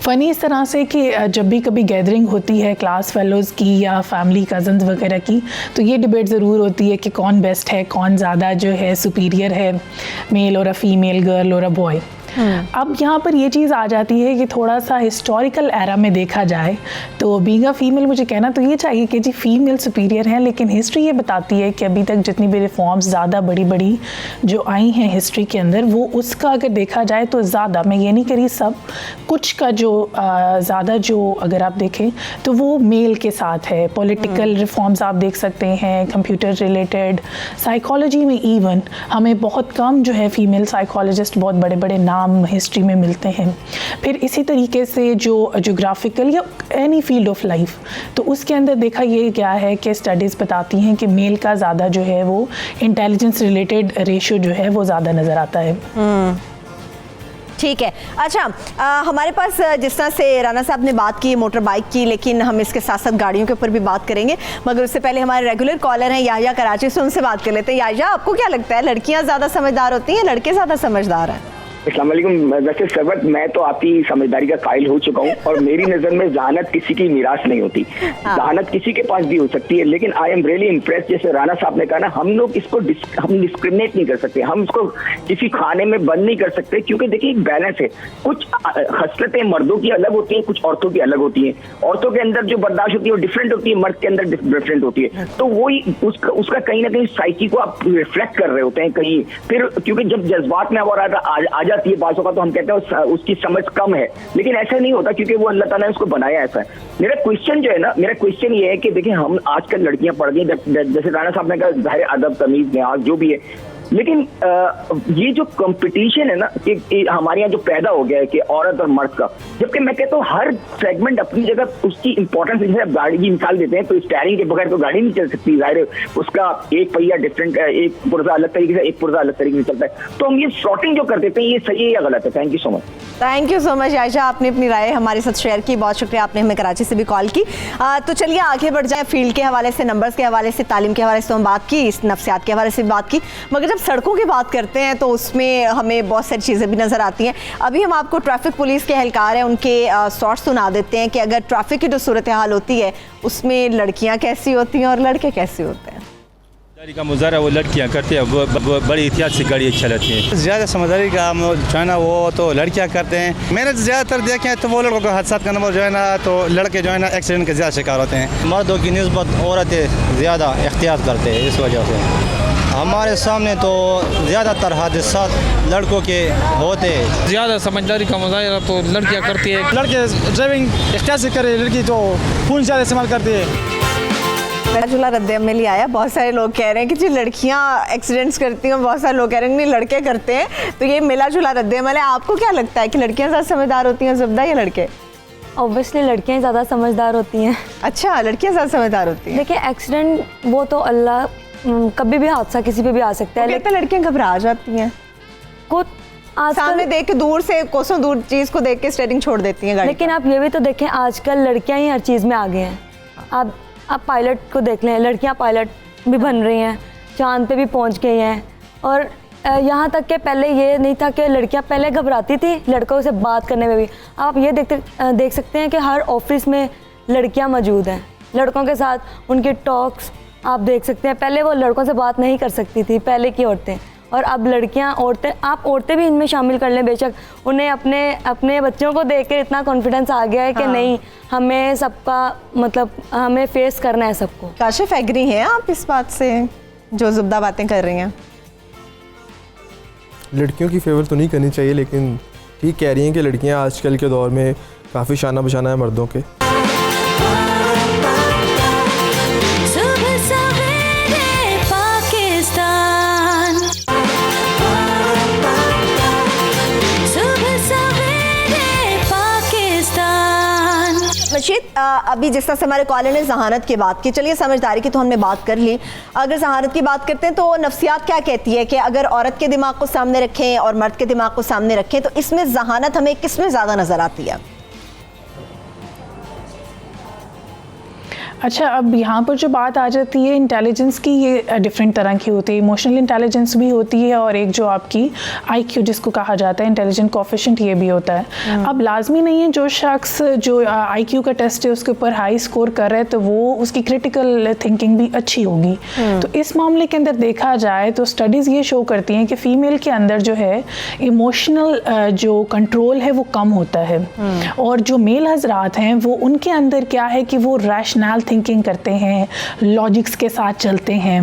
फ़नी इस तरह से कि जब भी कभी गैदरिंग होती है क्लास फेलोज़ की या फैमिली कज़न्स वगैरह की, तो ये डिबेट ज़रूर होती है कि कौन बेस्ट है, कौन ज़्यादा जो है सुपीरियर है, मेल और अ फीमेल, गर्ल और अ बॉय। अब यहाँ पर ये चीज़ आ जाती है कि थोड़ा सा हिस्टोरिकल एरा में देखा जाए तो बीइंग अ फीमेल मुझे कहना तो ये चाहिए कि जी फीमेल सुपीरियर हैं, लेकिन हिस्ट्री ये बताती है कि अभी तक जितनी भी रिफॉर्म्स ज़्यादा बड़ी बड़ी जो आई हैं हिस्ट्री के अंदर, वो उसका अगर देखा जाए तो ज़्यादा, मैं ये नहीं करी सब कुछ का जो ज़्यादा जो अगर आप देखें तो वो मेल के साथ है। पॉलिटिकल रिफॉर्म्स आप देख सकते हैं, कंप्यूटर रिलेटेड, साइकोलॉजी में इवन हमें बहुत कम जो है फीमेल साइकोलॉजिस्ट बहुत बड़े बड़े नाम हिस्ट्री में मिलते हैं। फिर इसी तरीके से जो जोग्राफिकल या एनी फील्ड ऑफ लाइफ, तो उसके अंदर देखा ये गया है कि स्टडीज़ बताती हैं कि मेल का ज़्यादा जो है वो इंटेलिजेंस रिलेटेड रेशियो जो है वो ज़्यादा नज़र आता है। ठीक है। अच्छा, हमारे पास जिस तरह से राना साहब ने बात की मोटर बाइक की, लेकिन हम इसके साथ साथ गाड़ियों के ऊपर भी बात करेंगे, मगर उससे पहले हमारे रेगुलर कॉलर हैं याहिया कराची से, उनसे बात कर लेते हैं। याहिया, आपको क्या लगता है लड़कियां ज़्यादा समझदार होती हैं, लड़के ज़्यादा समझदार हैं? अस्सलाम वालेकुम। वैसे सरवत, मैं तो आपकी समझदारी का कायल हो चुका हूँ, और मेरी नज़र में जहानत किसी की मीरास नहीं होती। जहानत किसी के पास भी हो सकती है, लेकिन आई एम रियली इम्प्रेस, जैसे राना साहब ने कहा ना, हम लोग इसको हम डिस्क्रिमिनेट नहीं कर सकते, हम इसको किसी खाने में बंद नहीं कर सकते, क्योंकि देखिए एक बैलेंस है। कुछ खसलतें मर्दों की अलग होती हैं, कुछ औरतों की अलग होती हैं। औरतों के अंदर जो बर्दाश्त होती है वो डिफरेंट होती है, मर्द के अंदर डिफरेंट होती है। तो वही उसका कहीं ना कहीं साइकी को आप रिफ्लेक्ट कर रहे होते हैं कहीं, फिर क्योंकि जब जज्बात में आ जाती है बातों का, तो हम कहते हैं उसकी समझ कम है, लेकिन ऐसा नहीं होता, क्योंकि वो अल्लाह ताला ने उसको बनाया ऐसा है। मेरा क्वेश्चन जो है ना, मेरा क्वेश्चन ये है कि देखिए हम आजकल लड़कियां पढ़ गई, जैसे राना साहब ने कहा, जाहिर अदब तमीज लिहाज जो भी है, लेकिन ये जो कंपटीशन है ना कि हमारे यहाँ जो पैदा हो गया है कि औरत और मर्द का, जबकि मैं कहता हूँ हर सेगमेंट अपनी जगह उसकी इंपॉर्टेंस, जैसे आप गाड़ी की मिसाल देते हैं तो स्टीयरिंग के बगैर तो गाड़ी नहीं चल सकती, जाहिर है उसका एक पहिया डिफरेंट, एक पुर्जा अलग तरीके से, एक पुर्जा अलग तरीके से चलता है। तो हम ये शॉर्टिंग जो कर देते हैं, ये सही है या गलत है? Thank you so much. Thank you so much Ayesha, आपने अपनी राय हमारे साथ शेयर की, बहुत शुक्रिया, आपने हमें कराची से भी कॉल की। तो चलिए आगे बढ़ जाए। फील्ड के हवाले से, नंबर्स के हवाले से, तालीम के हवाले से हम बात की, इस नफ्सियात के हवाले से भी बात की, मगर जब सड़कों की बात करते हैं तो उसमें हमें बहुत सारी चीज़ें भी नज़र आती हैं। अभी हम आपको ट्रैफिक पुलिस के एहलकार हैं उनके शॉर्ट्स सुना देते हैं कि अगर ट्रैफिक की जो सूरत हाल होती है उसमें लड़कियां कैसी होती हैं और लड़के कैसे होते हैं। समझदारी का मुजाहरा वो लड़कियां करती हैं, वो बड़ी एहतियात से गाड़ी चलाती हैं। ज़्यादा समझदारी का जो है ना वो तो लड़कियां करते हैं। मैंने ज़्यादातर देखे हैं तो वो लड़कों का हादसा का नंबर जो है ना, तो लड़के जो है ना एक्सीडेंट के ज़्यादा शिकार होते हैं। मर्दों की निस्बत औरतें ज़्यादा एहतियात करते हैं, इस वजह से हमारे सामने तो ज़्यादातर हादसा लड़कों के होते हैं। ज़्यादा समझदारी का मुजाहरा तो लड़कियाँ करती है। लड़के ड्राइविंग कैसे करे, लड़की तो फोन ज़्यादा इस्तेमाल करती है। मेरा झूला रद्द-ए-अमल ही आया। बहुत सारे लोग कह रहे हैं कि जी लड़कियां एक्सीडेंट्स करती हैं, बहुत सारे लोग कह रहे हैं नहीं लड़के करते हैं, तो ये मिला जुला रद्द-ए-अमल है। आपको क्या लगता है कि लड़कियां ज़्यादा समझदार होती हैं ज़ुबदा या लड़के? ऑब्वियसली लड़कियां ज़्यादा समझदार होती हैं। अच्छा, लड़कियां ज़्यादा समझदार होती हैं। देखिए एक्सीडेंट वो तो अल्लाह कभी भी हादसा किसी पे भी आ सकता है, लेकिन लड़कियां घबरा जाती हैं, खुद सामने देख के दूर से कोसों दूर चीज़ को देख के स्टीयरिंग छोड़ देती हैं गाड़ी। लेकिन आप ये भी तो देखें आजकल लड़कियां ही हर चीज़ में आगे हैं। आप पायलट को देख लें, लड़कियां पायलट भी बन रही हैं, चांद पे भी पहुंच गई हैं। और यहाँ तक कि पहले ये नहीं था कि लड़कियां पहले घबराती थी लड़कों से बात करने में भी। आप ये देख सकते हैं कि हर ऑफिस में लड़कियां मौजूद हैं, लड़कों के साथ उनके टॉक्स आप देख सकते हैं। पहले वो लड़कों से बात नहीं कर सकती थी पहले की औरतें, और अब लड़कियां आप औरतें भी इनमें शामिल कर लें बेशक, उन्हें अपने बच्चों को देख कर इतना कॉन्फिडेंस आ गया है कि नहीं हमें सबका मतलब हमें फेस करना है सबको। काशिफ एग्री हैं आप इस बात से जो ज़ुबदा बातें कर रही हैं? लड़कियों की फेवर तो नहीं करनी चाहिए, लेकिन ठीक कह रही हैं कि लड़कियां आजकल के दौर में काफ़ी शाना बशाना है मर्दों के। मशीद, अभी जिस तरह से हमारे कॉलर ने जहानत की बात की, चलिए समझदारी की तो हमने बात कर ली, अगर जहानत की बात करते हैं तो नफ्सियात क्या कहती है कि अगर औरत के दिमाग को सामने रखें और मर्द के दिमाग को सामने रखें तो इसमें जहानत हमें किस में ज़्यादा नज़र आती है? अच्छा, अब यहाँ पर जो बात आ जाती है इंटेलिजेंस की, ये डिफरेंट तरह की होती है। इमोशनल इंटेलिजेंस भी होती है और एक जो आपकी IQ जिसको कहा जाता है इंटेलिजेंट कोफिशिएंट, ये भी होता है। अब लाजमी नहीं है जो शख्स जो IQ का टेस्ट है उसके ऊपर हाई स्कोर कर रहा है तो वो उसकी क्रिटिकल थिंकिंग भी अच्छी होगी। तो इस मामले के अंदर देखा जाए तो स्टडीज़ ये शो करती हैं कि फ़ीमेल के अंदर जो है इमोशनल जो कंट्रोल है वो कम होता है, और जो मेल हजरात हैं वो उनके अंदर क्या है कि वो रैशनल थिंकिंग करते हैं, लॉजिक्स के साथ चलते हैं,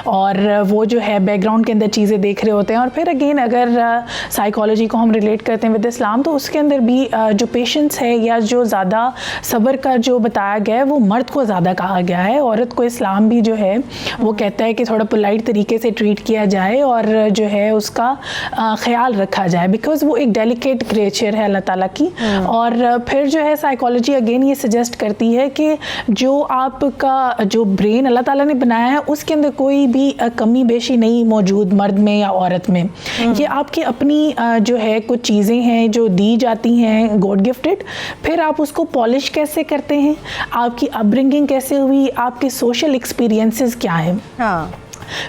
और वो जो है बैकग्राउंड के अंदर चीज़ें देख रहे होते हैं। और फिर अगेन अगर साइकोलॉजी को हम रिलेट करते हैं विद इस्लाम तो उसके अंदर भी जो पेशेंस है या जो ज़्यादा सब्र का जो बताया गया है वो मर्द को ज़्यादा कहा गया है। औरत को इस्लाम भी जो है वो कहता है कि थोड़ा पोलाइट तरीके से ट्रीट किया जाए और जो है उसका ख्याल रखा जाए, बिकॉज़ वो एक डेलिकेट क्रिएचर है अल्लाह ताला की। और फिर जो है साइकोलॉजी अगेन ये सजेस्ट करती है कि जो आपका जो ब्रेन अल्लाह ताला ने बनाया है उसके अंदर कोई भी कमी बेशी नहीं मौजूद मर्द में या औरत में। ये आपकी अपनी जो है कुछ चीज़ें हैं जो दी जाती हैं गॉड गिफ्टेड, फिर आप उसको पॉलिश कैसे करते हैं, आपकी अपब्रिंगिंग कैसे हुई, आपके सोशल एक्सपीरियंसेस क्या हैं। हाँ।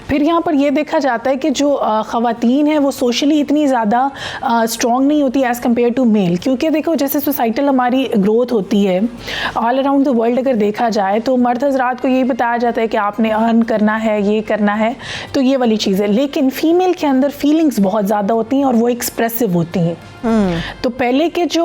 फिर यहाँ पर ये देखा जाता है कि जो ख़वातीन हैं वो सोशली इतनी ज़्यादा स्ट्रॉन्ग नहीं होती एज़ कम्पेयर टू मेल, क्योंकि देखो जैसे सोसाइटल हमारी ग्रोथ होती है ऑल अराउंड द वर्ल्ड, अगर देखा जाए तो मर्द हजरात को यही बताया जाता है कि आपने अर्न करना है, ये करना है, तो ये वाली चीज़ें। लेकिन फ़ीमेल के अंदर फीलिंग्स बहुत ज़्यादा होती हैं और वो एक्सप्रेसिव होती हैं। तो पहले के जो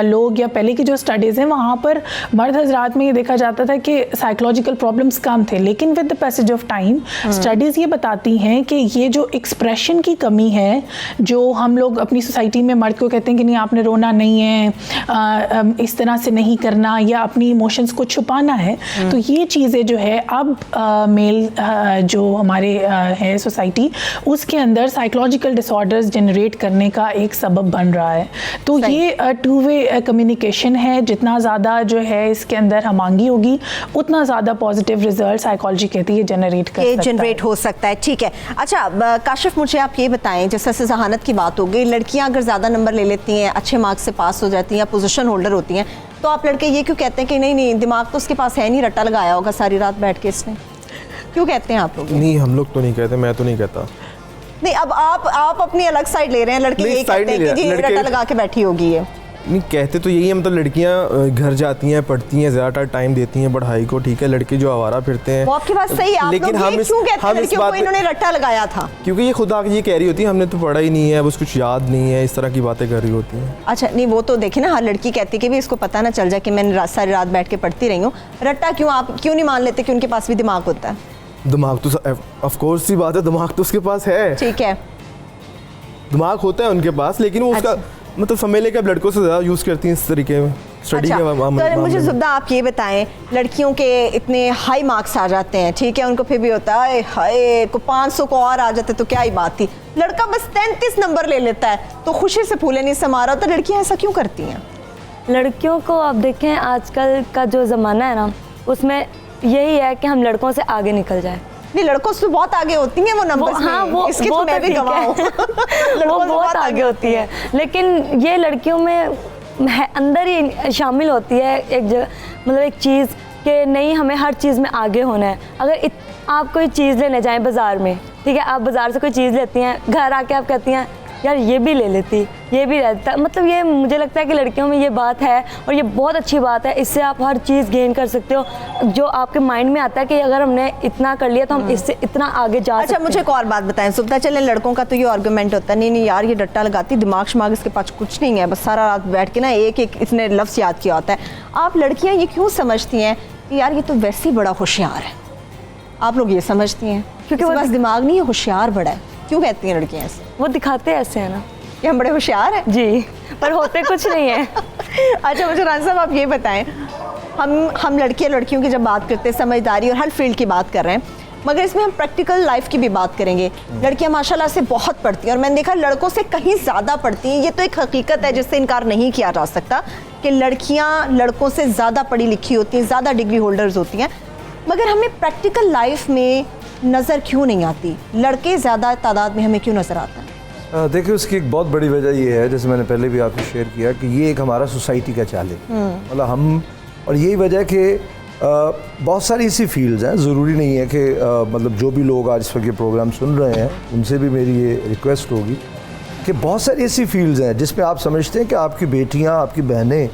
लोग या पहले की जो स्टडीज़ हैं वहाँ पर मर्द हजरात में ये देखा जाता था कि साइकोलॉजिकल प्रॉब्लम्स कम थे, लेकिन with the passage of time studies ये बताती हैं कि ये जो एक्सप्रेशन की कमी है, जो हम लोग अपनी सोसाइटी में मर्द को कहते हैं कि नहीं आपने रोना नहीं है, इस तरह से नहीं करना, या अपनी इमोशंस को छुपाना है, तो ये चीज़ें जो है अब मेल जो हमारे है सोसाइटी उसके अंदर साइकोलॉजिकल डिसऑर्डर्स जनरेट करने का एक सबब बन रहा है। तो ये टू वे कम्युनिकेशन है, जितना ज़्यादा जो है इसके अंदर हमांगी होगी उतना ज़्यादा पॉजिटिव रिजल्ट साइकोलॉजी कहती है जनरेट हो सकता है। ठीक है। अच्छा काशिफ, मुझे आप ये बताएं, जैसे से जहानत की बात हो गई, लड़कियां अगर ज़्यादा नंबर ले लेती हैं, अच्छे मार्क्स से पास हो जाती हैं या पोजीशन होल्डर होती हैं, तो आप लड़के ये क्यों कहते हैं कि नहीं दिमाग तो उसके पास है नहीं, रट्टा लगाया होगा सारी रात बैठ के इसने, क्यों कहते हैं आप लोग? नहीं, हम लोग तो नहीं कहते, मैं तो नहीं कहता। नहीं, अब आप अपनी अलग साइड ले रहे हैं, लड़के ये कहते हैं कि जी रट्टा लगा के बैठी होगी ये। नहीं, कहते तो यही है, मतलब लड़कियां घर जाती हैं, पढ़ती हैं, ज़्यादातर टाइम देती हैं पढ़ाई को, ठीक है, लड़के जो आवारा फिरते हैं। वो आपकी बात सही है, आप लेकिन लोग ये क्यों कहते हैं लड़कियों को इन्होंने रट्टा लगाया था? क्योंकि ये खुद आके ये कह रही होती है हमने तो पढ़ा ही नहीं है, बस कुछ याद नहीं है, इस तरह की बातें कर रही होती हैं। अच्छा, नहीं वो तो देखिए ना, हर लड़की कहती है कि भी इसको पता ना चल जाए कि मैंने सारी रात बैठ के पढ़ती रही हूँ। रट्टा क्यों, आप क्यों नहीं मान लेते कि उनके पास भी दिमाग होता है? दिमाग तो ऑफ कोर्स सी बात है, दिमाग तो उसके पास है, ठीक है, दिमाग होता है उनके पास, लेकिन वो उसका मतलब समय लेकर लड़कों से ज़्यादा यूज़ करती हैं इस तरीके में स्टडी के मामले तो मुझे में। जुब्दा आप ये बताएं, लड़कियों के इतने हाई मार्क्स आ जाते हैं, ठीक है, उनको फिर भी होता है हाय को 500 को और आ जाते तो क्या ही बात थी, लड़का बस 33 नंबर ले लेता है तो खुशी से फूले नहीं समा रहा, तो लड़कियां ऐसा क्यों करती हैं? लड़कियों को आप देखें आजकल का जो ज़माना है ना, उसमें यही है कि हम लड़कों से आगे निकल जाए। नहीं, लड़कों से बहुत आगे होती हैं वो नंबर्स में। हाँ, वो इसकी वो तो मैं भी ठीक गवाह है। हूं। वो बहुत आगे होती है, लेकिन ये लड़कियों में अंदर ही शामिल होती है एक मतलब एक चीज़ कि नहीं, हमें हर चीज़ में आगे होना है। अगर आप कोई चीज़ लेने जाएं बाज़ार में, ठीक है, आप बाज़ार से कोई चीज़ लेती हैं, घर आके आप कहती हैं यार ये भी ले लेती, ये भी रहता, मतलब ये मुझे लगता है कि लड़कियों में ये बात है और ये बहुत अच्छी बात है। इससे आप हर चीज़ गेन कर सकते हो, जो आपके माइंड में आता है कि अगर हमने इतना कर लिया तो हम इससे इतना आगे जा सकते हैं। अच्छा, मुझे एक और बात बताएं सुब्ता, चले लड़कों का तो ये आर्गुमेंट होता है नहीं यार ये डट्टा लगाती, दिमाग शमाग इसके पास कुछ नहीं है, बस सारा रात बैठ के ना एक एक इसने लफ्ज़ याद किया होता है। आप लड़कियाँ ये क्यों समझती हैं कि यार ये तो वैसे ही बड़ा होशियार है? आप लोग ये समझती हैं क्योंकि वो बस दिमाग नहीं है, होशियार बड़ा है, क्यों कहती हैं लड़कियाँ ऐसे? वो दिखाते ऐसे हैं ना कि हम बड़े होशियार हैं जी, पर होते कुछ नहीं है। अच्छा, मुझे राना साहब आप ये बताएं, हम लड़कियों की जब बात करते हैं समझदारी और हर फील्ड की बात कर रहे हैं, मगर इसमें हम प्रैक्टिकल लाइफ की भी बात करेंगे। लड़कियां माशाल्लाह से बहुत पढ़ती हैं और मैंने देखा लड़कों से कहीं ज़्यादा पढ़ती हैं। ये तो एक हकीकत है जिससे इनकार नहीं किया जा सकता कि लड़कियां लड़कों से ज़्यादा पढ़ी लिखी होती हैं, ज़्यादा डिग्री होल्डर्स होती हैं, मगर हमें प्रैक्टिकल लाइफ में नज़र क्यों नहीं आती? लड़के ज़्यादा तादाद में हमें क्यों नज़र आता है? देखिए, उसकी एक बहुत बड़ी वजह ये है, जैसे मैंने पहले भी आपसे शेयर किया, कि ये एक हमारा सोसाइटी का चाल है। मतलब हम, और यही वजह है कि बहुत सारी ऐसी फील्ड्स हैं, ज़रूरी नहीं है कि मतलब जो भी लोग आज इस वक्त ये प्रोग्राम सुन रहे हैं उनसे भी मेरी ये रिक्वेस्ट होगी कि बहुत सारी ऐसी फील्ड्स हैं जिसमें आप समझते हैं कि आपकी बेटियां, आपकी बहनें,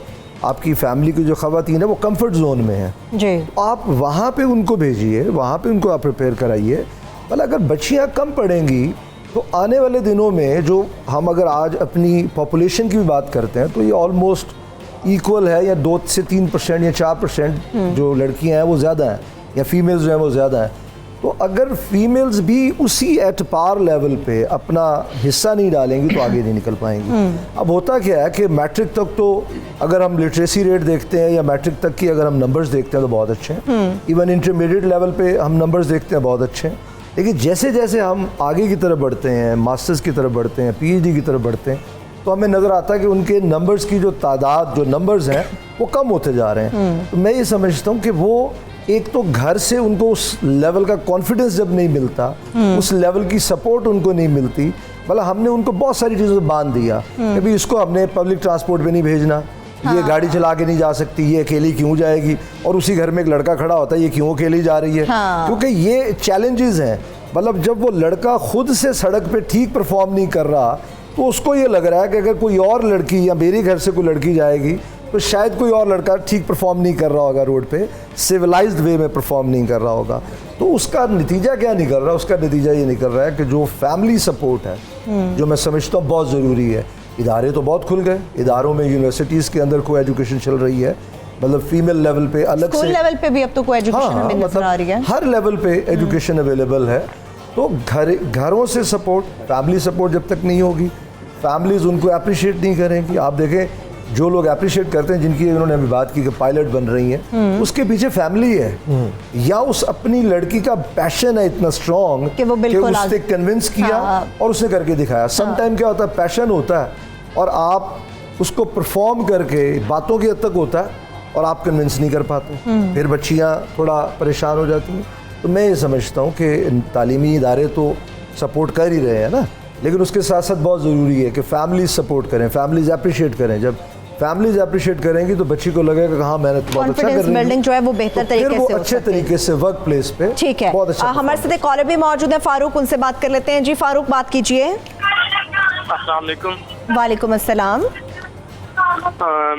आपकी फैमिली की जो ख़वातीन है वो कंफर्ट जोन में है जी, तो आप वहाँ पे उनको भेजिए, वहाँ पे उनको आप प्रिपेयर कराइए। मतलब अगर बच्चियाँ कम पढ़ेंगी तो आने वाले दिनों में जो हम अगर आज अपनी पॉपुलेशन की भी बात करते हैं तो ये ऑलमोस्ट इक्वल है, या 2 से 3% या 4% जो लड़कियां हैं वो ज़्यादा हैं, या फीमेल्स जो हैं वो ज़्यादा हैं। तो अगर फीमेल्स भी उसी एट पार लेवल पे अपना हिस्सा नहीं डालेंगी तो आगे नहीं निकल पाएंगी। अब होता क्या है कि मैट्रिक तक तो अगर हम लिटरेसी रेट देखते हैं या मैट्रिक तक की अगर हम नंबर्स देखते हैं तो बहुत अच्छे हैं, इवन इंटरमीडिएट लेवल पे हम नंबर्स देखते हैं बहुत अच्छे हैं, लेकिन जैसे जैसे हम आगे की तरफ बढ़ते हैं, मास्टर्स की तरफ बढ़ते हैं, PhD की तरफ बढ़ते हैं, तो हमें नज़र आता है कि उनके नंबर्स की जो तादाद, जो नंबर्स हैं वो कम होते जा रहे हैं। तो मैं ये समझता हूँ कि वो एक तो घर से उनको उस लेवल का कॉन्फिडेंस जब नहीं मिलता, उस लेवल की सपोर्ट उनको नहीं मिलती, मतलब हमने उनको बहुत सारी चीज़ों से बांध दिया कि भाई इसको हमने पब्लिक ट्रांसपोर्ट पे नहीं भेजना, ये गाड़ी चला के नहीं जा सकती, ये अकेली क्यों जाएगी, और उसी घर में एक लड़का खड़ा होता है, ये क्यों अकेली जा रही है। क्योंकि ये चैलेंजेस हैं। मतलब जब वो लड़का खुद से सड़क पे ठीक परफॉर्म नहीं कर रहा तो उसको ये लग रहा है कि अगर कोई और लड़की या मेरे घर से कोई लड़की जाएगी तो शायद कोई और लड़का ठीक परफॉर्म नहीं कर रहा होगा रोड पे, सिविलाइज्ड वे में परफॉर्म नहीं कर रहा होगा। तो उसका नतीजा क्या निकल रहा है? उसका नतीजा ये निकल रहा है कि जो फैमिली सपोर्ट है, जो मैं समझता हूँ बहुत ज़रूरी है। इदारे तो बहुत खुल गए, इदारों में यूनिवर्सिटीज़ के अंदर को एजुकेशन चल रही है, मतलब फीमेल लेवल पे अलग से, लेवल पे भी अब तो कोई एजुकेशन हमें नजर आ रही है, हर लेवल पे एजुकेशन अवेलेबल है। तो घरों से सपोर्ट, फैमिली सपोर्ट जब तक नहीं होगी, फैमिलीज उनको अप्रिशिएट नहीं करेंगी। आप देखें जो लोग अप्रिशिएट करते हैं, जिनकी इन्होंने अभी बात की कि पायलट बन रही हैं, उसके पीछे फैमिली है, या उस अपनी लड़की का पैशन है इतना स्ट्रॉन्ग कि वो बिल्कुल उसने कन्विंस किया और उसने करके दिखाया। सम टाइम क्या होता है, पैशन होता है और आप उसको परफॉर्म करके बातों की हद तक होता है और आप कन्विंस नहीं कर पाते, फिर बच्चियाँ थोड़ा परेशान हो जाती हैं। तो मैं ये समझता हूँ कि तालीमी इदारे तो सपोर्ट कर ही रहे हैं ना, लेकिन उसके साथ साथ बहुत ज़रूरी है कि फैमिलीज सपोर्ट करें, फैमिलीज अप्रिशिएट करें। जब फैमिलीज अप्रिशिएट करेंगी तो बच्ची को लगेगा कि हाँ मैंने तो बहुत अच्छा कर रही बिल्डिंग जो है वो बेहतर तरीके से हो अच्छे तरीके से वर्क प्लेस पे। ठीक है, बहुत अच्छा। हमारे साथ एक कॉलर भी मौजूद है, फारूक, उनसे बात कर लेते हैं। जी फारूक, बात कीजिए। अस्सलाम वालेकुम। वालेकुम अस्सलाम।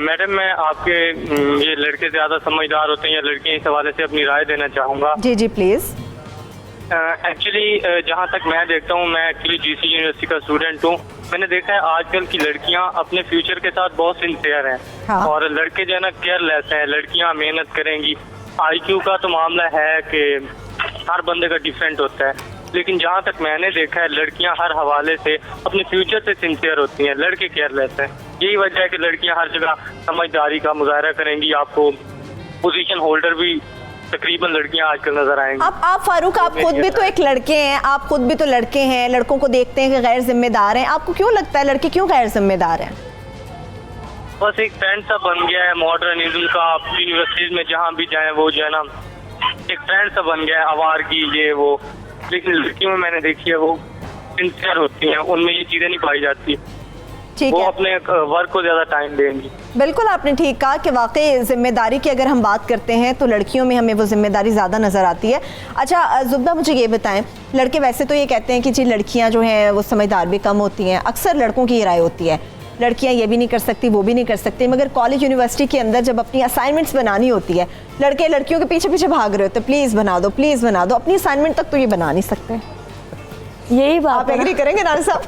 मैडम, मैं आपके ये लड़के ज़्यादा समझदार होते हैं या लड़कियाँ, इस हवाले से अपनी राय देना चाहूँगा। जी जी प्लीज़। एक्चुअली जहाँ तक मैं देखता हूँ, मैं एक्चुअली GC यूनिवर्सिटी का स्टूडेंट हूँ। मैंने देखा है आजकल की लड़कियाँ अपने फ्यूचर के साथ बहुत सिंसियर हैं और लड़के जो है ना केयरलेस हैं। लड़कियाँ मेहनत करेंगी। IQ का तो मामला है कि हर बंदे का डिफरेंट होता है, लेकिन जहाँ तक मैंने देखा है लड़कियाँ हर हवाले से अपने फ्यूचर से सिंसियर होती हैं, लड़के केयरलेस हैं। यही वजह है कि लड़कियाँ हर जगह समझदारी का मुजाहरा करेंगी, आपको पोजीशन होल्डर भी तकरीबन लड़कियां आजकल नजर आएंगी। आप फारूक, आप खुद भी तो एक लड़के हैं, आप खुद भी तो लड़के हैं, लड़कों को देखते हैं कि गैर जिम्मेदार हैं, आपको क्यों लगता है लड़के क्यों गैर जिम्मेदार हैं? बस एक ट्रेंड सा बन गया है मॉडर्निज्म का, यूनिवर्सिटीज में जहाँ भी जाए वो जो है ना एक ट्रेंड सा बन गया है आवारगी ये वो, लेकिन लड़कियों में मैंने देखी है वो सिंसियर होती हैं, उनमें ये चीजें नहीं पाई जाती, वो अपने वर्क को ज्यादा टाइम देंगी। बिल्कुल आपने ठीक कहा कि वाकई जिम्मेदारी की अगर हम बात करते हैं तो लड़कियों में हमें वो जिम्मेदारी ज़्यादा नज़र आती है। अच्छा जुब्दा, मुझे ये बताएं, लड़के वैसे तो ये कहते हैं कि जी लड़कियां जो हैं वो समझदार भी कम होती हैं, अक्सर लड़कों की ये राय होती है लड़कियां ये भी नहीं कर सकती वो भी नहीं कर सकती, मगर कॉलेज यूनिवर्सिटी के अंदर जब अपनी असाइनमेंट्स बनानी होती है लड़के लड़कियों के पीछे पीछे भाग रहे होते, प्लीज़ बना दो प्लीज़ बना दो, अपनी असाइनमेंट तक तो ये बना नहीं सकते। यही बात आप एग्री करेंगे राना साहब?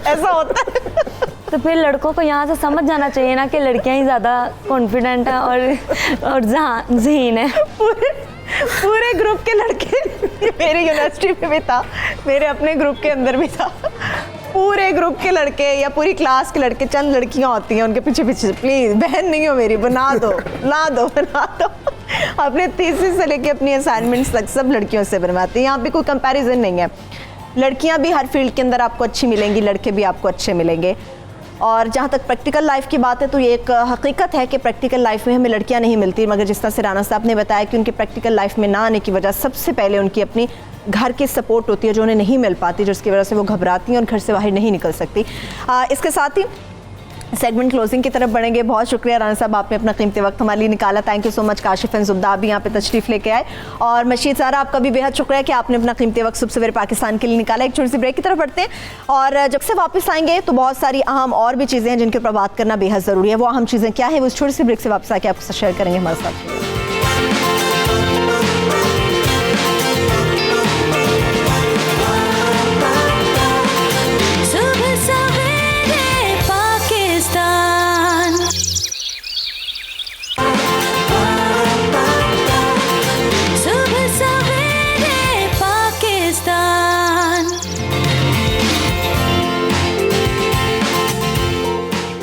ऐसा होता है। तो फिर लड़कों को यहाँ से समझ जाना चाहिए ना कि लड़कियाँ ही ज़्यादा कॉन्फिडेंट हैं और ज़हीन है। पूरे ग्रुप के लड़के, मेरी यूनिवर्सिटी में भी था, मेरे अपने ग्रुप के अंदर भी था, पूरे ग्रुप के लड़के या पूरी क्लास के लड़के, चंद लड़कियां होती हैं उनके पीछे पीछे, प्लीज़ बहन नहीं हो मेरी, बना दो ला दो बना दो। अपने थीसिस से लेके अपनी असाइनमेंट्स तक सब लड़कियों से बनवाती हैं। यहाँ पे कोई कंपैरिजन नहीं है, लड़कियां भी हर फील्ड के अंदर आपको अच्छी मिलेंगी, लड़के भी आपको अच्छे मिलेंगे। और जहाँ तक प्रैक्टिकल लाइफ की बात है तो ये एक हकीकत है कि प्रैक्टिकल लाइफ में हमें लड़कियां नहीं मिलती, मगर जिस तरह से राना साहब ने बताया कि उनकी प्रैक्टिकल लाइफ में ना आने की वजह सबसे पहले उनकी अपनी घर की सपोर्ट होती है जो उन्हें नहीं मिल पाती, जिसकी वजह से वो घबराती हैं और घर से बाहर नहीं निकल सकती। इसके साथ ही सेगमेंट क्लोजिंग की तरफ बढ़ेंगे। बहुत शुक्रिया राना साहब, आपने अपना कीमती वक्त हमारे लिए निकाला, thank you so much. Kashif and Zubda भी यहाँ पे तशरीफ लेके आए, और मशीद सारा आपका भी बेहद शुक्रिया कि आपने अपना कीमती वक्त सुबह सवेरे पाकिस्तान के लिए निकाला। एक छोटी सी ब्रेक की तरफ बढ़ते हैं और जब से वापस आएंगे तो बहुत सारी अहम और भी चीज़ें हैं जिनके ऊपर बात करना बेहद ज़रूरी है। वो अहम चीज़ें क्या है वो इस छोटी सी ब्रेक से वापस आके आपके साथ शेयर करेंगे हमारे साथ।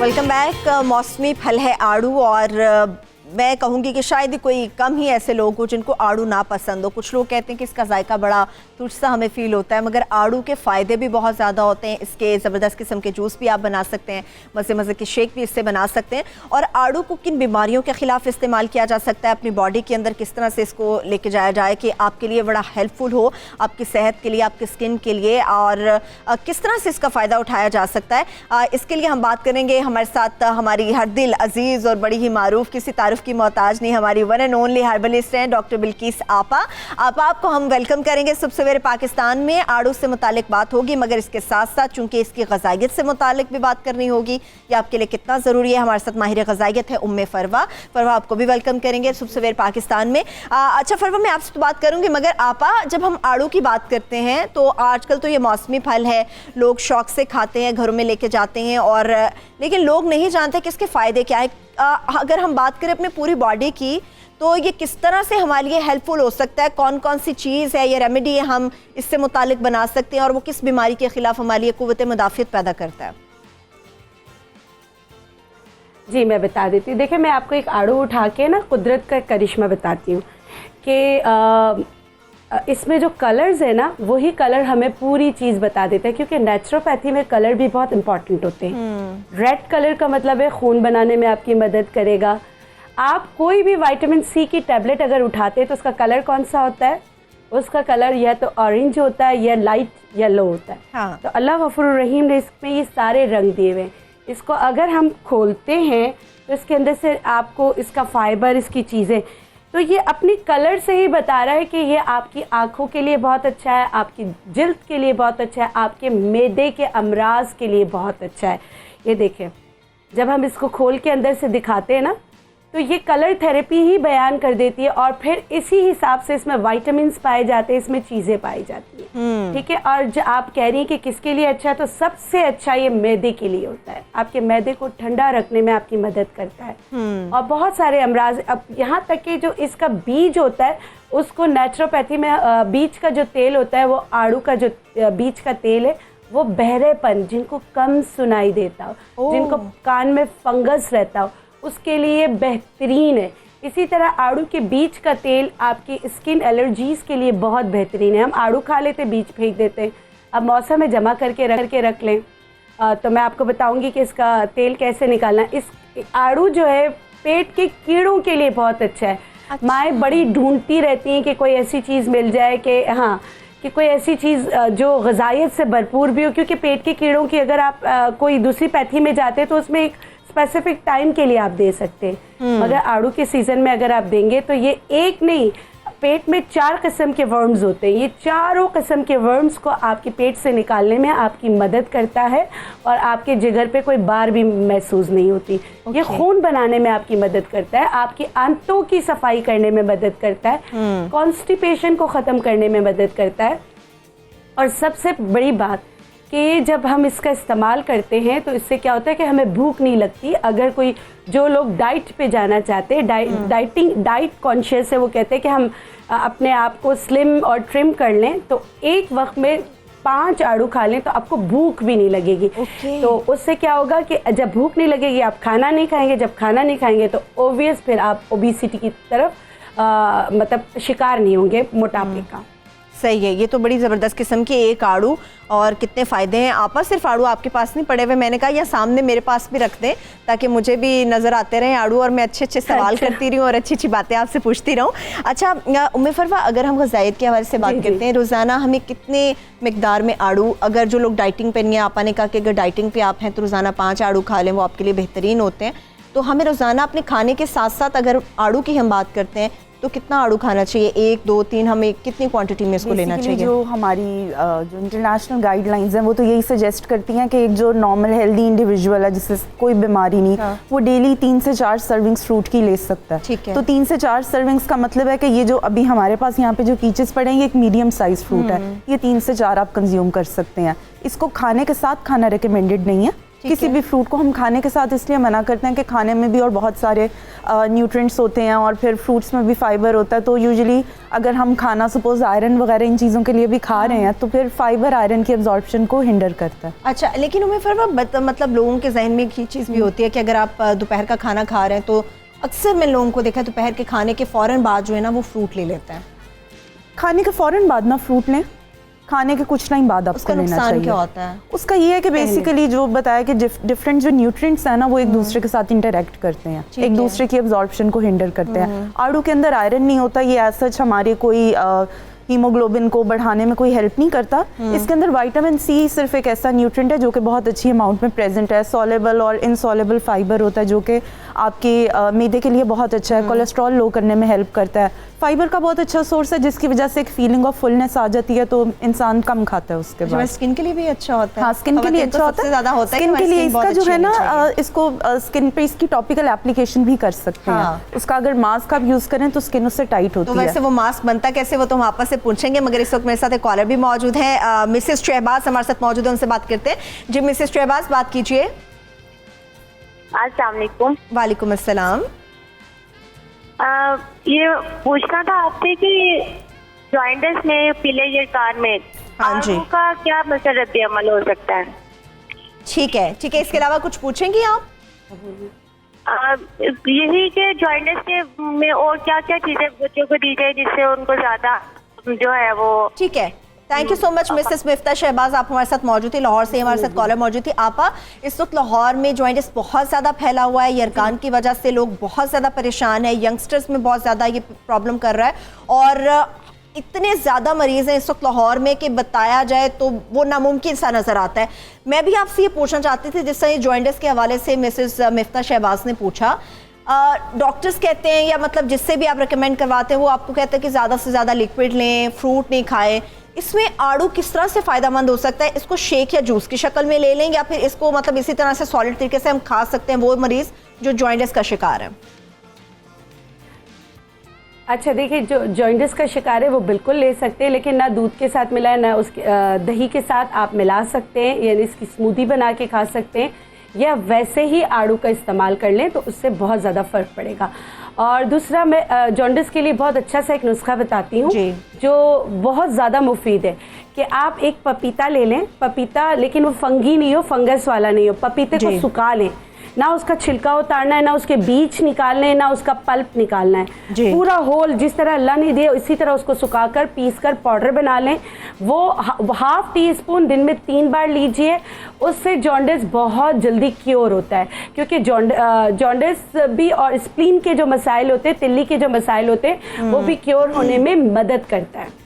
Welcome back. मौसमी फल है आड़ू, और मैं कहूँगी कि शायद ही कोई कम ही ऐसे लोग हो जिनको आड़ू ना पसंद हो। कुछ लोग कहते हैं कि इसका जायका बड़ा तुझ सा हमें फ़ील होता है, मगर आड़ू के फ़ायदे भी बहुत ज़्यादा होते हैं। इसके ज़बरदस्त किस्म के जूस भी आप बना सकते हैं, मज़े मज़े के शेक भी इससे बना सकते हैं। और आड़ू को किन बीमारियों के ख़िलाफ़ इस्तेमाल किया जा सकता है, अपनी बॉडी के अंदर किस तरह से इसको लेके जाया जाए कि आपके लिए बड़ा हेल्पफुल हो, आपकी सेहत के लिए, आपकी स्किन के लिए, और किस तरह से इसका फ़ायदा उठाया जा सकता है। इसके लिए हम बात करेंगे। हमारे साथ हमारी हर दिल अजीज़ और बड़ी ही मारूफ, किसी तारुफ की मोहताज नहीं, हमारी वन एंड ओनली हर्बलिस्ट हैं डॉक्टर बिल्किस आपा। आपको हम वेलकम करेंगे सुबह सवेरे पाकिस्तान में। आड़ू से मुतालिक बात होगी, मगर इसके साथ साथ चूंकि इसकी ग़ज़ाइयत से मुतालिक भी बात करनी होगी, ये आपके लिए कितना ज़रूरी है। हमारे साथ माहिर ग़ज़ाइयत है उम्मे फरवा। आपको भी वेलकम करेंगे सुबह सवेरे पाकिस्तान में। अच्छा फरवा, मैं आपसे तो बात करूँगी, मगर आपा जब हम आड़ू की बात करते हैं तो आजकल तो ये मौसमी फल है, लोग शौक से खाते हैं, घरों में लेके जाते हैं, और लेकिन लोग नहीं जानते कि इसके फ़ायदे क्या है। अगर हम बात करें अपने पूरी बॉडी की तो ये किस तरह से हमारे लिए हेल्पफुल हो सकता है, कौन कौन सी चीज़ है या रेमेडी है हम इससे मुतालिक बना सकते हैं, और वो किस बीमारी के ख़िलाफ़ हमारे लिए क़ुव्वत मुदाफ़ियत पैदा करता है? जी मैं बता देती हूँ। देखिए, मैं आपको एक आड़ू उठा के ना कुदरत का करिश्मा बताती हूँ कि इसमें जो कलर्स है ना वही कलर हमें पूरी चीज़ बता देता है, क्योंकि नेचुरोपैथी में कलर भी बहुत इंपॉर्टेंट होते हैं। रेड कलर का मतलब है खून बनाने में आपकी मदद करेगा। आप कोई भी विटामिन सी की टैबलेट अगर उठाते हैं तो उसका कलर कौन सा होता है? उसका कलर या तो ऑरेंज होता है या लाइट येलो होता है। हाँ। तो अल्लाह गफूर रहीम ने इसमें ये सारे रंग दिए हुए हैं। इसको अगर हम खोलते हैं तो इसके अंदर से आपको इसका फाइबर, इसकी चीज़ें, तो ये अपनी कलर से ही बता रहा है कि ये आपकी आँखों के लिए बहुत अच्छा है, आपकी जिल्द के लिए बहुत अच्छा है, आपके मैदे के अमराज के लिए बहुत अच्छा है। ये देखें, जब हम इसको खोल के अंदर से दिखाते हैं ना तो ये कलर थेरेपी ही बयान कर देती है, और फिर इसी हिसाब से इसमें विटामिन्स पाए जाते हैं, इसमें चीज़ें पाई जाती हैं। ठीक है। और जो आप कह रही हैं कि किसके लिए अच्छा है, तो सबसे अच्छा ये मैदे के लिए होता है। आपके मैदे को ठंडा रखने में आपकी मदद करता है, और बहुत सारे अमराज, अब यहाँ तक कि जो इसका बीज होता है उसको नेचुरोपैथी में बीज का जो तेल होता है, वो आड़ू का जो बीज का तेल है, वो बहरेपन, जिनको कम सुनाई देता हो, जिनको कान में फंगस रहता हो, उसके लिए बेहतरीन है। इसी तरह आड़ू के बीज का तेल आपकी स्किन एलर्जीज़ के लिए बहुत बेहतरीन है। हम आड़ू खा लेते, बीज फेंक देते हैं। अब मौसम में जमा करके रख लें। तो मैं आपको बताऊंगी कि इसका तेल कैसे निकालना। इस आड़ू जो है पेट के कीड़ों के लिए बहुत अच्छा है। माएँ बड़ी ढूंढती रहती हैं कि कोई ऐसी चीज़ मिल जाए कि कोई ऐसी चीज़ जो ग़िज़ाइयत से भरपूर भी हो, क्योंकि पेट के कीड़ों की अगर आप कोई दूसरी पैथी में जाते हैं तो उसमें एक स्पेसिफिक टाइम के लिए आप दे सकते हैं, मगर आड़ू के सीज़न में अगर आप देंगे तो ये एक नहीं, पेट में 4 किस्म के वर्म्स होते हैं। ये चारों किस्म के वर्म्स को आपके पेट से निकालने में आपकी मदद करता है और आपके जिगर पे कोई बार भी महसूस नहीं होती। ये खून बनाने में आपकी मदद करता है, आपकी आंतों की सफाई करने में मदद करता है, कॉन्स्टिपेशन को ख़त्म करने में मदद करता है। और सबसे बड़ी बात कि जब हम इसका इस्तेमाल करते हैं तो इससे क्या होता है कि हमें भूख नहीं लगती। अगर कोई, जो लोग डाइट पे जाना चाहते हैं, डाइट कॉन्शियस है, वो कहते हैं कि हम अपने आप को स्लिम और ट्रिम कर लें, तो एक वक्त में 5 आड़ू खा लें तो आपको भूख भी नहीं लगेगी। तो उससे क्या होगा कि जब भूख नहीं लगेगी आप खाना नहीं खाएंगे, जब खाना नहीं खाएंगे तो ओबियस फिर आप ओबिसिटी की तरफ मतलब शिकार नहीं होंगे मोटापे का। सही है, ये तो बड़ी ज़बरदस्त किस्म की एक आड़ू, और कितने फ़ायदे हैं। आपा सिर्फ आड़ू आपके पास नहीं पड़े हुए, मैंने कहा या सामने मेरे पास भी रख दें ताकि मुझे भी नज़र आते रहें आड़ू और मैं अच्छे अच्छे सवाल करती रहूँ और अच्छी अच्छी बातें आपसे पूछती रहूँ। अच्छा उम्मे फरवा, अगर हम ग़िज़ाइयत के हवाले से बात करते हैं, रोज़ाना हमें कितने मिकदार में आड़ू, अगर जो लोग डाइटिंग पे नहीं है, आपा ने कहा कि अगर डाइटिंग पे आप हैं तो रोज़ाना 5 आड़ू खा लें, वो आपके लिए बेहतरीन होते हैं, तो हमें रोज़ाना अपने खाने के साथ साथ अगर आड़ू की हम बात करते हैं तो कितना आड़ू खाना चाहिए? 1, 2, 3, हमें कितनी क्वांटिटी में इसको लेना चाहिए? जो हमारी जो इंटरनेशनल गाइडलाइंस हैं वो तो यही सजेस्ट करती हैं कि एक जो नॉर्मल हेल्दी इंडिविजुअल है जिससे कोई बीमारी नहीं, वो डेली 3 से 4 सर्विंग्स फ्रूट की ले सकता है। ठीक है। तो 3 से 4 सर्विंग्स का मतलब है कि ये जो अभी हमारे पास यहाँ पे जो पीचेस पड़े हैं, ये एक मीडियम साइज फ्रूट है, ये 3 से 4 आप कंज्यूम कर सकते हैं। इसको खाने के साथ खाना रिकमेंडेड नहीं है। किसी भी फ्रूट को हम खाने के साथ इसलिए मना करते हैं कि खाने में भी और बहुत सारे न्यूट्रिएंट्स होते हैं और फिर फ्रूट्स में भी फाइबर होता है। तो यूजुअली अगर हम खाना सपोज आयरन वगैरह इन चीज़ों के लिए भी खा रहे हैं तो फिर फाइबर आयरन की एब्जॉर्प्शन को हिंडर करता है। अच्छा, लेकिन उम्मे फरवा मतलब लोगों के जहन में एक ही चीज़ भी होती है कि अगर आप दोपहर का खाना खा रहे हैं तो अक्सर मैं लोगों को देखा है दोपहर के खाने के फ़ौरन बाद जो है ना वो फ्रूट ले लेते हैं। खाने के फ़ौरन बाद ना फ्रूट लें, खाने के कुछ टाइम बाद आपको लेना चाहिए। क्या होता है उसका ये है कि बेसिकली जो बताया कि डिफरेंट जो न्यूट्रिएंट्स हैं ना वो एक दूसरे के साथ इंटरेक्ट करते हैं, एक दूसरे की एब्जॉर्प्शन को हिंडर करते हैं। आड़ू के अंदर आयरन नहीं होता, ये एज सच हमारे कोई हीमोग्लोबिन को बढ़ाने में कोई हेल्प नहीं करता। इसके अंदर विटामिन सी सिर्फ एक ऐसा न्यूट्रिएंट है जो कि बहुत अच्छी अमाउंट में प्रेजेंट है। सॉलेबल और इनसॉलेबल फाइबर होता है जो कि आपके मैदे के लिए बहुत अच्छा है, कोलेस्ट्रॉल लो करने में हेल्प करता है। फाइबर का बहुत अच्छा सोर्स है जिसकी वजह से एक फीलिंग ऑफ फुलनेस आ जाती है, तो इंसान कम खाता है उसके बाद। स्किन के लिए भी अच्छा होता है। हाँ, स्किन के लिए अच्छा होता है। स्किन के लिए इसका जो है ना इसको स्किन पे इसकी टॉपिकल एप्लीकेशन भी कर सकते हैं। उसका अगर मास्क आप यूज करें तो स्किन उससे टाइट होती है। तो वैसे वो मास्क बनता कैसे वो तो हम आपस से पूछेंगे, मगर इस वक्त मेरे साथ एक कॉलर भी मौजूद है, मिसेस शहबाज हमारे साथ मौजूद है, उनसे बात करते हैं। जी मिसेस शहबाज, बात कीजिए। अस्सलाम वालेकुम। वालेकुम अस्सलाम। ये पूछना था आपसे कि जॉइंटस में पीले यकार में आड़ू का क्या मतलब रद्द अमल हो सकता है? ठीक है, ठीक है, इसके अलावा कुछ पूछेंगी आप? यही कि जॉइंटस के में और क्या क्या चीजें बच्चों को दी जाए जिससे उनको ज्यादा जो है वो। ठीक है, thank you so much Mrs Mifta Shahbaz, आप हमारे साथ मौजूद थी। लाहौर से हमारे साथ कॉलर मौजूद थी। आपा, इस वक्त लाहौर में जॉइंटिस बहुत ज़्यादा फैला हुआ है, यरकान की वजह से लोग बहुत ज़्यादा परेशान है, यंगस्टर्स में बहुत ज़्यादा ये प्रॉब्लम कर रहा है और इतने ज़्यादा मरीज़ हैं इस वक्त लाहौर में कि बताया जाए तो वो नामुमकिन सा नज़र आता है। मैं भी आपसे ये पूछना चाहती थी, जिस तरह जॉइंटिस के हवाले से मिसेस मिफ्ता शहबाज ने पूछा, डॉक्टर्स कहते हैं या मतलब जिससे भी आप रिकमेंड करवाते हैं वो आपको कहते हैं कि ज़्यादा से ज़्यादा लिक्विड लें, फ्रूट नहीं खाएं। इसमें आड़ू किस तरह से फ़ायदेमंद हो सकता है? इसको शेक या जूस की शक्ल में ले लें या फिर इसको मतलब इसी तरह से सॉलिड तरीके से हम खा सकते हैं वो मरीज़ जो जॉइंटिस का शिकार है? अच्छा देखिए, जो जॉइंटिस का शिकार है वो बिल्कुल ले सकते हैं, लेकिन ना दूध के साथ मिलाए ना उसके दही के साथ आप मिला सकते हैं, यानी इसकी स्मूदी बना के खा सकते हैं, या वैसे ही आड़ू का इस्तेमाल कर लें तो उससे बहुत ज़्यादा फ़र्क पड़ेगा। और दूसरा मैं जॉन्डिस के लिए बहुत अच्छा सा एक नुस्खा बताती हूँ जो बहुत ज़्यादा मुफीद है कि आप एक पपीता ले लें, पपीता लेकिन वो फंगी नहीं हो, फंगस वाला नहीं हो, पपीते को सुखा लें, ना उसका छिलका उतारना है, ना उसके बीज निकालने हैं, ना उसका पल्प निकालना है, पूरा होल जिस तरह अल्लाह ने दिया इसी तरह उसको सुखाकर पीसकर पाउडर बना लें। वो 1/2 टीस्पून दिन में 3 बार लीजिए, उससे जॉन्डिस बहुत जल्दी क्योर होता है, क्योंकि जॉन्डिस भी और स्प्लीन के जो मसाइल होते हैं, तिल्ली के जो मसाइल होते हैं वो भी क्योर होने में मदद करता है।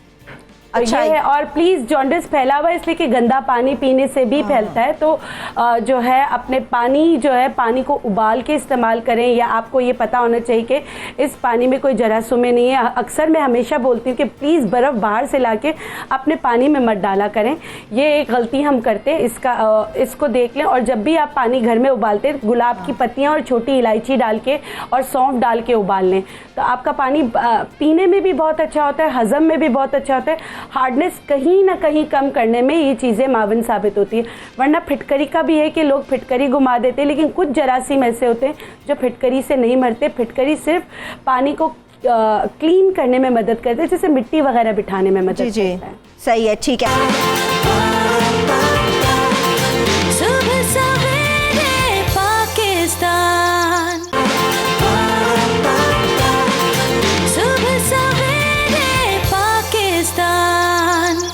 अच्छा ये है। और प्लीज़ जॉन्डिस फैला हुआ है इसलिए कि गंदा पानी पीने से भी फैलता है, तो जो है अपने पानी को उबाल के इस्तेमाल करें, या आपको ये पता होना चाहिए कि इस पानी में कोई जरासीमें नहीं है। अक्सर मैं हमेशा बोलती हूँ कि प्लीज़ बर्फ़ बाहर से लाके अपने पानी में मत डाला करें, ये एक गलती हम करते हैं। इसको देख लें। और जब भी आप पानी घर में उबालते हैं गुलाब की पत्तियाँ और छोटी इलायची डाल के और सौंफ डाल के उबाल लें, तो आपका पानी पीने में भी बहुत अच्छा होता है, हज़म में भी बहुत अच्छा होता है, हार्डनेस कहीं ना कहीं कम करने में ये चीज़ें मावन साबित होती है। वरना फिटकरी का भी है कि लोग फिटकरी घुमा देते हैं, लेकिन कुछ जरासीम ऐसे होते हैं जो फिटकरी से नहीं मरते। फिटकरी सिर्फ पानी को क्लीन करने में मदद करते हैं, जैसे मिट्टी वगैरह बिठाने में मदद करता है। सही है, ठीक है।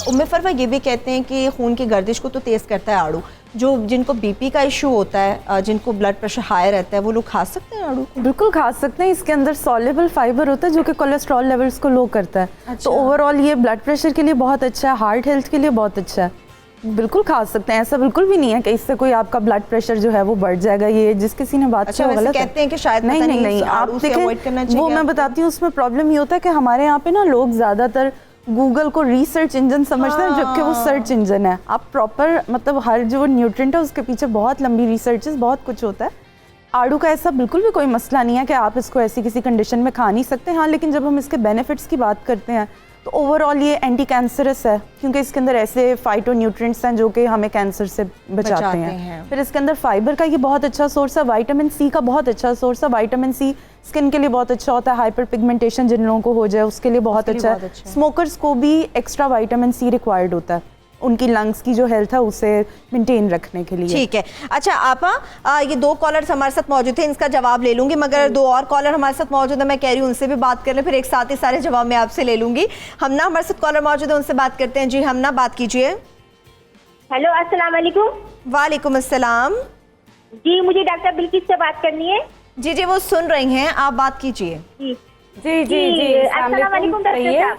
उम्मे फरवा ये भी कहते हैं कि खून की गर्दिश को तो तेज़ करता है आड़ू। जिनको बीपी का इशू होता है, जिनको ब्लड प्रेशर हाई रहता है, वो लोग खा सकते हैं आड़ू को? बिल्कुल खा सकते हैं। इसके अंदर सॉल्युबल फाइबर होता है जो कि कोलेस्ट्रॉल लेवल्स को लो करता है। अच्छा। तो ओवरऑल ये ब्लड प्रेशर के लिए बहुत अच्छा है, हार्ट हेल्थ के लिए बहुत अच्छा है, बिल्कुल खा सकते हैं। ऐसा बिल्कुल भी नहीं है कि इससे कोई आपका ब्लड प्रेशर जो है वो बढ़ जाएगा, ये जिस किसी ने बात की वो गलत है। कहते हैं कि शायद नहीं आप देखें, वो मैं बताती हूँ उसमें प्रॉब्लम ये होता है कि हमारे यहाँ पे ना लोग ज़्यादातर गूगल को रिसर्च इंजन समझते हैं, जबकि वो सर्च इंजन है। आप प्रॉपर मतलब हर जो न्यूट्रिएंट है उसके पीछे बहुत लंबी रिसर्चेस बहुत कुछ होता है। आड़ू का ऐसा बिल्कुल भी कोई मसला नहीं है कि आप इसको ऐसी किसी कंडीशन में खा नहीं सकते। हाँ, लेकिन जब हम इसके बेनिफिट्स की बात करते हैं तो ओवरऑल ये एंटी कैंसरस है, क्योंकि इसके अंदर ऐसे फाइटो न्यूट्रिएंट्स हैं जो कि हमें कैंसर से बचाते हैं। फिर इसके अंदर फाइबर का ये बहुत अच्छा सोर्स है, विटामिन सी का बहुत अच्छा सोर्स है। विटामिन सी स्किन के लिए बहुत अच्छा होता है, हाइपर पिगमेंटेशन जिन लोगों को हो जाए उसके लिए बहुत अच्छा है। स्मोकर्स को भी एक्स्ट्रा विटामिन सी रिक्वायर्ड होता है उनकी लंग्स की जो हेल्थ है उसे मेंटेन रखने के लिए। ठीक है। अच्छा आपा, ये 2 कॉलर्स हमारे साथ मौजूद थे, इनका जवाब ले लूंगी, मगर 2 और कॉलर हमारे साथ मौजूद है, मैं कह रही हूँ उनसे भी बात कर लें, फिर एक साथ ही सारे जवाब मैं आपसे ले लूंगी। हमना हमारे साथ कॉलर मौजूद है, उनसे बात करते हैं। जी हमना, बात कीजिए। हेलो, अस्सलाम वालेकुम। वालेकुम अस्सलाम। जी, मुझे डॉक्टर बिल्किस से बात करनी है। जी वो सुन रही हैं, आप बात कीजिए। जी अस्सलाम वालेकुम डॉक्टर साहब।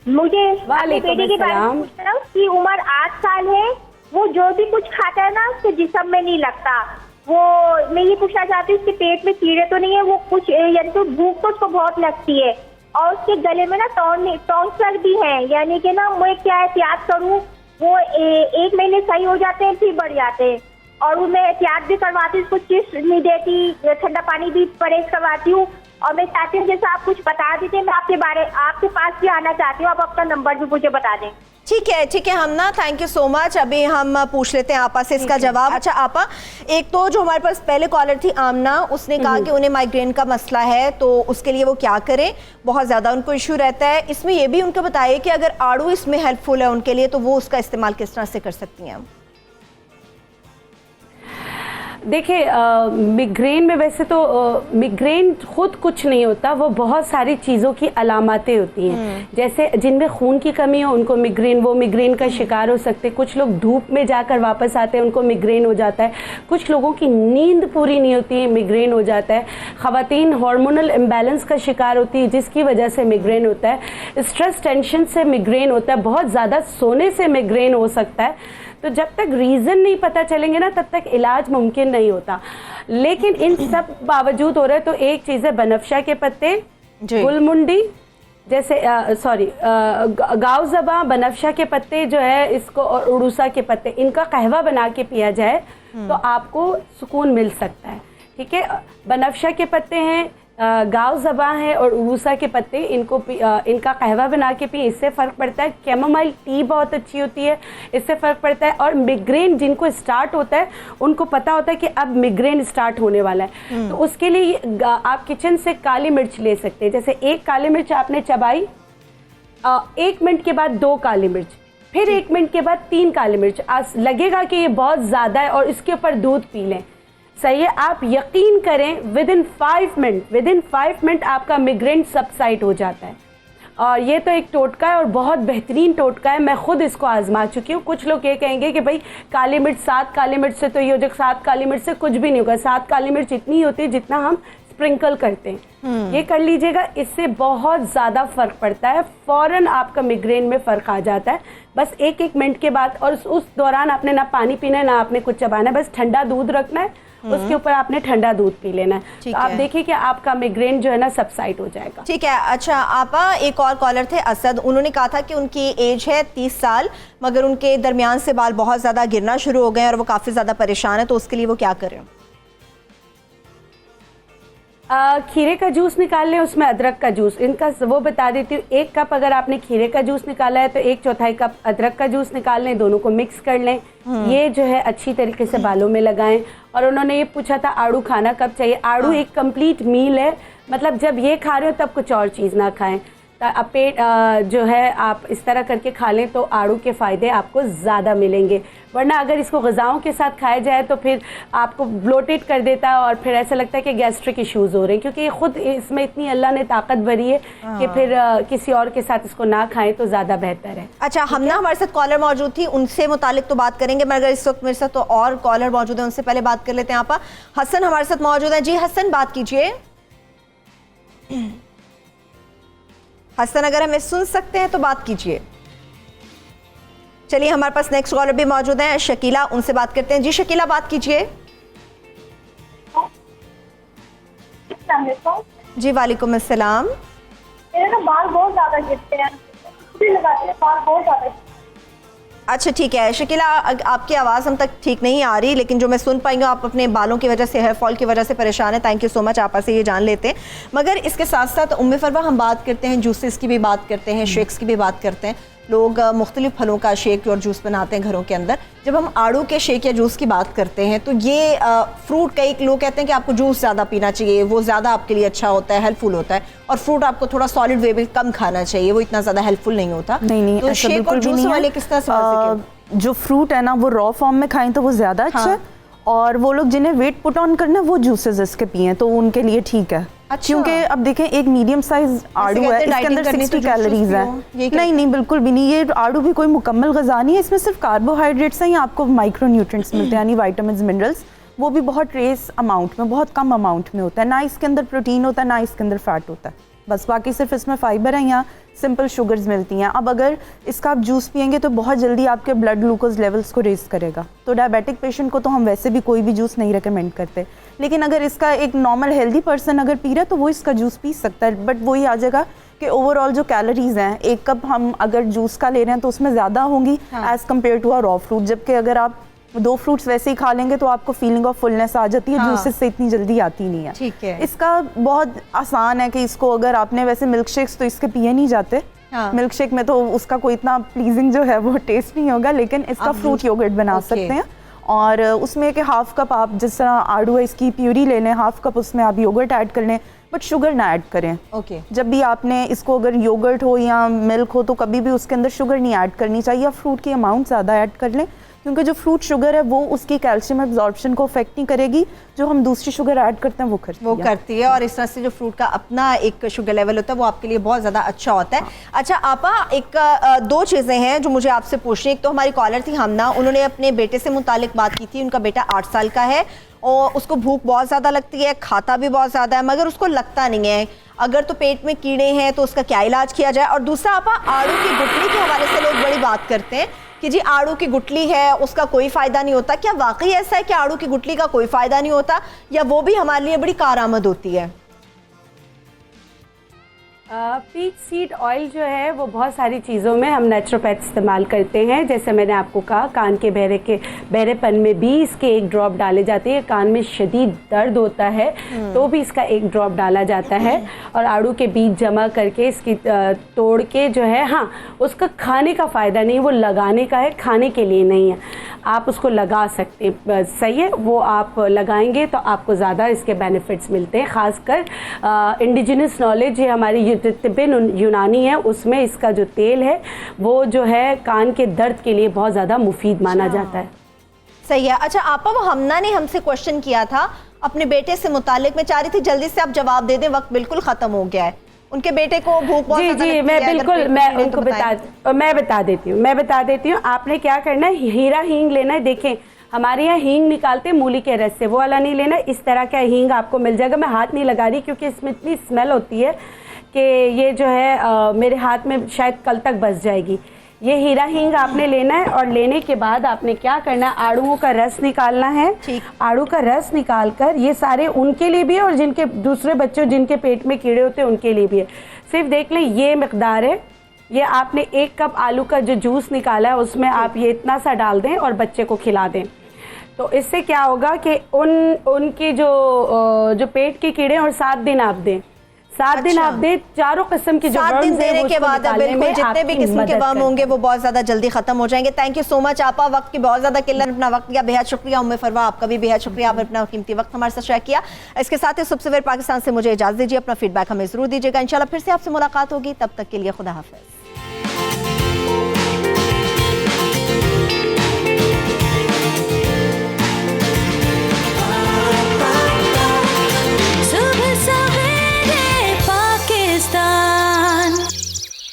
मुझे अपने बेटे के बारे में पूछना है। उसकी उम्र 8 साल है, वो जो भी कुछ खाता है ना उसके जिस्म में नहीं लगता। वो मैं ये पूछना चाहती हूँ उसके पेट में कीड़े तो नहीं है, वो कुछ यानी तो भूख तो उसको बहुत लगती है, और उसके गले में ना टॉन्सिल भी है, यानी कि ना मैं क्या एहतियात करूँ? वो 1 महीने सही हो जाते हैं फिर बढ़ जाते हैं, और वो मैं एहतियात भी करवाती हूँ, उसको चिप्स नहीं देती, ठंडा पानी भी परहेज करवाती हूँ। और मैं चाहती हूँ जैसे आप कुछ बता दीजिए, मैं आपके पास भी आना चाहती हूँ, आप अपना नंबर भी मुझे बता दें। ठीक है हमना, थैंक यू सो मच। अभी हम पूछ लेते हैं आपा से इसका जवाब। अच्छा आपा, एक तो जो हमारे पास पहले कॉलर थी आमना, उसने कहा कि उन्हें माइग्रेन का मसला है, तो उसके लिए वो क्या करें, बहुत ज़्यादा उनको इशू रहता है। इसमें ये भी उनको बताइए कि अगर आड़ू इसमें हेल्पफुल है उनके लिए, तो वो उसका इस्तेमाल किस तरह से कर सकती हैं? देखिए, मिग्रेन में वैसे तो मिग्रेन खुद कुछ नहीं होता, वो बहुत सारी चीज़ों की अलामतें होती हैं। जैसे जिनमें खून की कमी हो उनको मिग्रेन का शिकार हो सकते हैं। कुछ लोग धूप में जाकर वापस आते हैं, उनको मिग्रेन हो जाता है। कुछ लोगों की नींद पूरी नहीं होती है, मिग्रेन हो जाता है। ख़वातीन हार्मोनल इम्बैलेंस का शिकार होती है जिसकी वजह से मिग्रेन होता है। स्ट्रेस टेंशन से मिग्रेन होता है, बहुत ज़्यादा सोने से मिग्रेन हो सकता है। तो जब तक रीज़न नहीं पता चलेंगे ना तब तक इलाज मुमकिन नहीं होता। लेकिन इन सब बावजूद हो रहा है तो एक चीज़ है, बनफशा के पत्ते, गुलमुंडी, जैसे गाँव ज़बा, बनफशा के पत्ते जो है इसको, और उड़ूसा के पत्ते, इनका कहवा बना के पिया जाए तो आपको सुकून मिल सकता है। ठीक है, बनफशा के पत्ते हैं, गाव ज़बा है और उरूसा के पत्ते, इनका कहवा बना के पिए, इससे फ़र्क पड़ता है। कैमोमाइल टी बहुत अच्छी होती है, इससे फ़र्क पड़ता है। और मिग्रेन जिनको स्टार्ट होता है उनको पता होता है कि अब मिग्रेन स्टार्ट होने वाला है, तो उसके लिए आप किचन से काली मिर्च ले सकते हैं। जैसे एक काली मिर्च आपने चबाई, 1 मिनट के बाद 2 काली मिर्च, फिर 1 मिनट के बाद 3 काली मिर्च, लगेगा कि ये बहुत ज़्यादा है और इसके ऊपर दूध पी लें। सही है, आप यकीन करें विद इन 5 मिनट आपका मिग्रेन सबसाइड हो जाता है। और ये तो एक टोटका है और बहुत बेहतरीन टोटका है, मैं खुद इसको आजमा चुकी हूँ। कुछ लोग ये कहेंगे कि भाई काली मिर्च 7 काली मिर्च से तो ये हो जाए, 7 काली मिर्च से कुछ भी नहीं होगा। 7 काली मिर्च इतनी होती है जितना हम स्प्रिंकल करते हैं। ये कर लीजिएगा, इससे बहुत ज़्यादा फ़र्क पड़ता है, फ़ौरन आपका मिग्रेन में फ़र्क आ जाता है। बस 1-1 मिनट के बाद, और उस दौरान आपने ना पानी पीना है ना आपने कुछ चबाना है, बस ठंडा दूध रखना है, उसके ऊपर आपने ठंडा दूध पी लेना है। तो आप देखिए कि आपका मिग्रेन जो है ना सबसाइड हो जाएगा। ठीक है। अच्छा आपा, एक और कॉलर थे असद, उन्होंने कहा था कि उनकी एज है 30 साल, मगर उनके दरमियान से बाल बहुत ज़्यादा गिरना शुरू हो गए और वो काफ़ी ज़्यादा परेशान है, तो उसके लिए वो क्या करें? खीरे का जूस निकाल लें, उसमें अदरक का जूस, इनका वो बता देती हूँ। 1 कप अगर आपने खीरे का जूस निकाला है तो 1/4 कप अदरक का जूस निकाल लें, दोनों को मिक्स कर लें। ये जो है अच्छी तरीके से बालों में लगाएं। और उन्होंने ये पूछा था आड़ू खाना कब चाहिए। आड़ू एक कंप्लीट मील है, मतलब जब ये खा रहे हो तब कुछ और चीज़ ना खाएं। पेट जो है आप इस तरह करके खा लें तो आड़ू के फ़ायदे आपको ज़्यादा मिलेंगे। वरना अगर इसको ग़िज़ाओं के साथ खाया जाए तो फिर आपको ब्लोटेड कर देता है और फिर ऐसा लगता है कि गैस्ट्रिक इश्यूज़ हो रहे हैं, क्योंकि ख़ुद इसमें इतनी अल्लाह ने ताकत भरी है कि फिर किसी और के साथ इसको ना खाएं तो ज़्यादा बेहतर है। अच्छा, हम ना हमारे साथ कॉलर मौजूद थी, उनसे मुतालिक तो बात करेंगे, मगर इस वक्त मेरे साथ तो और कॉलर मौजूद है, उनसे पहले बात कर लेते हैं। आपा हसन हमारे साथ मौजूद है। जी हसन, बात कीजिए। हसन, अगर हमें सुन सकते हैं तो बात कीजिए। चलिए, हमारे पास नेक्स्ट कॉलर भी मौजूद है, शकीला, उनसे बात करते हैं। जी शकीला, बात कीजिए। जी वालेकुम अस्सलाम। मेरे ना बाल बहुत ज्यादा गिरते हैं, लगाते हैं बाल बहुत ज्यादा। अच्छा ठीक है शकीला, आपकी आवाज़ हम तक ठीक नहीं आ रही, लेकिन जो मैं सुन पाई हूँ आप अपने बालों की वजह से, हेयर फॉल की वजह से परेशान है। थैंक यू सो मच, आप से ये जान लेते हैं। मगर इसके साथ साथ उम्मे फरवा हम बात करते हैं, जूसेस की भी बात करते हैं, शेक्स की भी बात करते हैं। लोग मुख्तलिफ फलों का शेक और जूस बनाते हैं घरों के अंदर। जब हम आड़ू के शेक या जूस की बात करते हैं तो ये फ्रूट, कई लोग कहते हैं कि आपको जूस ज़्यादा पीना चाहिए, वो ज़्यादा आपके लिए अच्छा होता है, हेल्पफुल होता है, और फ्रूट आपको थोड़ा सॉलिड वे में कम खाना चाहिए, वो इतना ज़्यादा हेल्पफुल नहीं होता। नहीं, तो शेक और जूस वाले किस तरह से जो फ्रूट है ना वो रॉ फॉर्म में खाएं तो वो ज़्यादा अच्छा है, और वो लोग जिन्हें वेट पुट ऑन करना है वो जूसेस इसके पिए तो उनके लिए ठीक है। अच्छा। क्योंकि अब देखें एक मीडियम साइज आड़ू है, इसके अंदर 60 कैलोरीज है। नहीं बिल्कुल भी नहीं, ये आड़ू भी कोई मुकम्मल ग़िज़ा नहीं है, इसमें सिर्फ कार्बोहाइड्रेट्स हैं, आपको माइक्रो न्यूट्रिएंट्स मिलते हैं यानी विटामिन्स मिनरल्स, वो भी बहुत ट्रेस अमाउंट में, बहुत कम अमाउंट में होता है। ना इसके अंदर प्रोटीन होता है ना इसके अंदर फैट होता है, बस बाकी सिर्फ इसमें फाइबर है, यहाँ सिंपल शुगर्स मिलती हैं। अब अगर इसका आप जूस पियेंगे तो बहुत जल्दी आपके ब्लड ग्लूकोज लेवल्स को रेज करेगा, तो डायबिटिक पेशेंट को तो हम वैसे भी कोई भी जूस नहीं रिकमेंड करते। लेकिन अगर इसका एक नॉर्मल हेल्दी पर्सन अगर पी रहा है तो वो इसका जूस पी सकता है, बट वही आ जाएगा कि ओवरऑल जो कैलोरीज हैं 1 कप हम अगर जूस का ले रहे हैं तो उसमें ज़्यादा होंगी as compared to a raw fruit, जबकि अगर आप 2 फ्रूट्स वैसे ही खा लेंगे तो आपको फीलिंग ऑफ फुलनेस आ जाती है, जूसेस से इतनी जल्दी आती नहीं है। ठीक है। इसका बहुत आसान है कि इसको अगर आपने, वैसे मिल्क शेक्स तो इसके पिए नहीं जाते, मिल्क शेक में तो उसका कोई इतना प्लीजिंग जो है वो टेस्ट नहीं होगा, लेकिन इसका फ्रूट योगर्ट बना सकते हैं। और उसमें कि 1/2 कप आप जिस तरह आड़ू है इसकी प्यूरी ले लें, 1/2 कप उसमें आप योगर्ट ऐड कर लें, बट शुगर ना ऐड करें। ओके। जब भी आपने इसको, अगर योगर्ट हो या मिल्क हो तो कभी भी उसके अंदर शुगर नहीं ऐड करनी चाहिए, फ्रूट की अमाउंट ज़्यादा ऐड कर लें, क्योंकि जो फ्रूट शुगर है वो उसकी कैल्शियम एब्जॉर्प्शन को अफेक्ट नहीं करेगी, जो हम दूसरी शुगर ऐड करते हैं वो करती है। और इस तरह से जो फ्रूट का अपना एक शुगर लेवल होता है वो आपके लिए बहुत ज़्यादा अच्छा होता है। अच्छा आपा, एक 2 चीज़ें हैं जो मुझे आपसे पूछनी। एक तो हमारी कॉलर थी हमना, उन्होंने अपने बेटे से मुतालिक बात की थी। उनका बेटा 8 साल का है और उसको भूख बहुत ज़्यादा लगती है, खाता भी बहुत ज़्यादा है, मगर उसको लगता नहीं है। अगर तो पेट में कीड़े हैं तो उसका क्या इलाज किया जाए? और दूसरा आपा, आड़ू की गुठली के हवाले से लोग बड़ी बात करते हैं कि जी आड़ू की गुठली है उसका कोई फ़ायदा नहीं होता। क्या वाकई ऐसा है कि आड़ू की गुठली का कोई फ़ायदा नहीं होता, या वो भी हमारे लिए बड़ी कारआमद होती है? पीच सीड ऑयल जो है वो बहुत सारी चीज़ों में हम नेचुरोपैथ इस्तेमाल करते हैं। जैसे मैंने आपको कहा, कान के बहरेपन में भी इसके 1 ड्रॉप डाले जाते हैं। कान में शदीद दर्द होता है तो भी इसका 1 ड्रॉप डाला जाता है। और आड़ू के बीज जमा करके इसकी तोड़ के जो है, हाँ, उसका खाने का फ़ायदा नहीं, वो लगाने का है, खाने के लिए नहीं है। आप उसको लगा सकते हैं, सही है, वो आप लगाएंगे तो आपको ज़्यादा इसके बेनिफिट्स मिलते हैं। ख़ासकर इंडिजिनस नॉलेज है हमारी तिब्बत यूनानी है, उसमें इसका जो तेल है वो जो है कान के दर्द के लिए बहुत ज़्यादा मुफीद माना जाता है। सही है। अच्छा आपा, वो हमना ने हमसे क्वेश्चन किया था अपने बेटे से मुतालिक, मैं चाह रही थी जल्दी से आप जवाब दे दें, वक्त बिल्कुल ख़त्म हो गया है। उनके बेटे को भूख बहुत ज़्यादा लगती है। मैं बिल्कुल, मैं उनको मैं बता देती हूँ। आपने क्या करना है, हीरा हींग लेना है। देखें, हमारे यहाँ हींग निकालते हैं मूली के रस से, वो वाला नहीं लेना। इस तरह का हींग आपको मिल जाएगा। मैं हाथ नहीं लगा रही क्योंकि इसमें इतनी स्मेल होती है कि ये जो है मेरे हाथ में शायद कल तक बस जाएगी। ये हीरा हींग आपने लेना है और लेने के बाद आपने क्या करना है, आड़ूओं का रस निकालना है। आड़ू का रस निकाल कर, ये सारे उनके लिए भी है और जिनके दूसरे बच्चों जिनके पेट में कीड़े होते हैं उनके लिए भी है। सिर्फ देख लें, ये मिकदार है। ये आपने 1 कप आलू का जो जूस निकाला है उसमें आप ये इतना सा डाल दें और बच्चे को खिला दें। तो इससे क्या होगा कि उनकी जो पेट के कीड़े, और 7 दिन आप दें, 7 दिन आप दें, चारों किस्म की जो 7 दिन देने के बाद बिल्कुल जितने भी किस्म के वर्म होंगे वो बहुत ज़्यादा जल्दी ख़त्म हो जाएंगे। थैंक यू सो मच आपा, वक्त की बहुत ज़्यादा किल्लत, अपना वक्त दिया, बेहद शुक्रिया। उम्मे फरवा, आपका भी बेहद शुक्रिया, आपने अपना कीमती वक्त हमारे साथ शेयर किया। इसके साथ ही सुबह सवेर पाकिस्तान से मुझे इजाज़त दीजिए। अपना फीडबैक हमें ज़रूर दीजिएगा। इंशाल्लाह फिर से आपसे मुलाकात होगी, तब तक के लिए खुदा हाफ़िज़।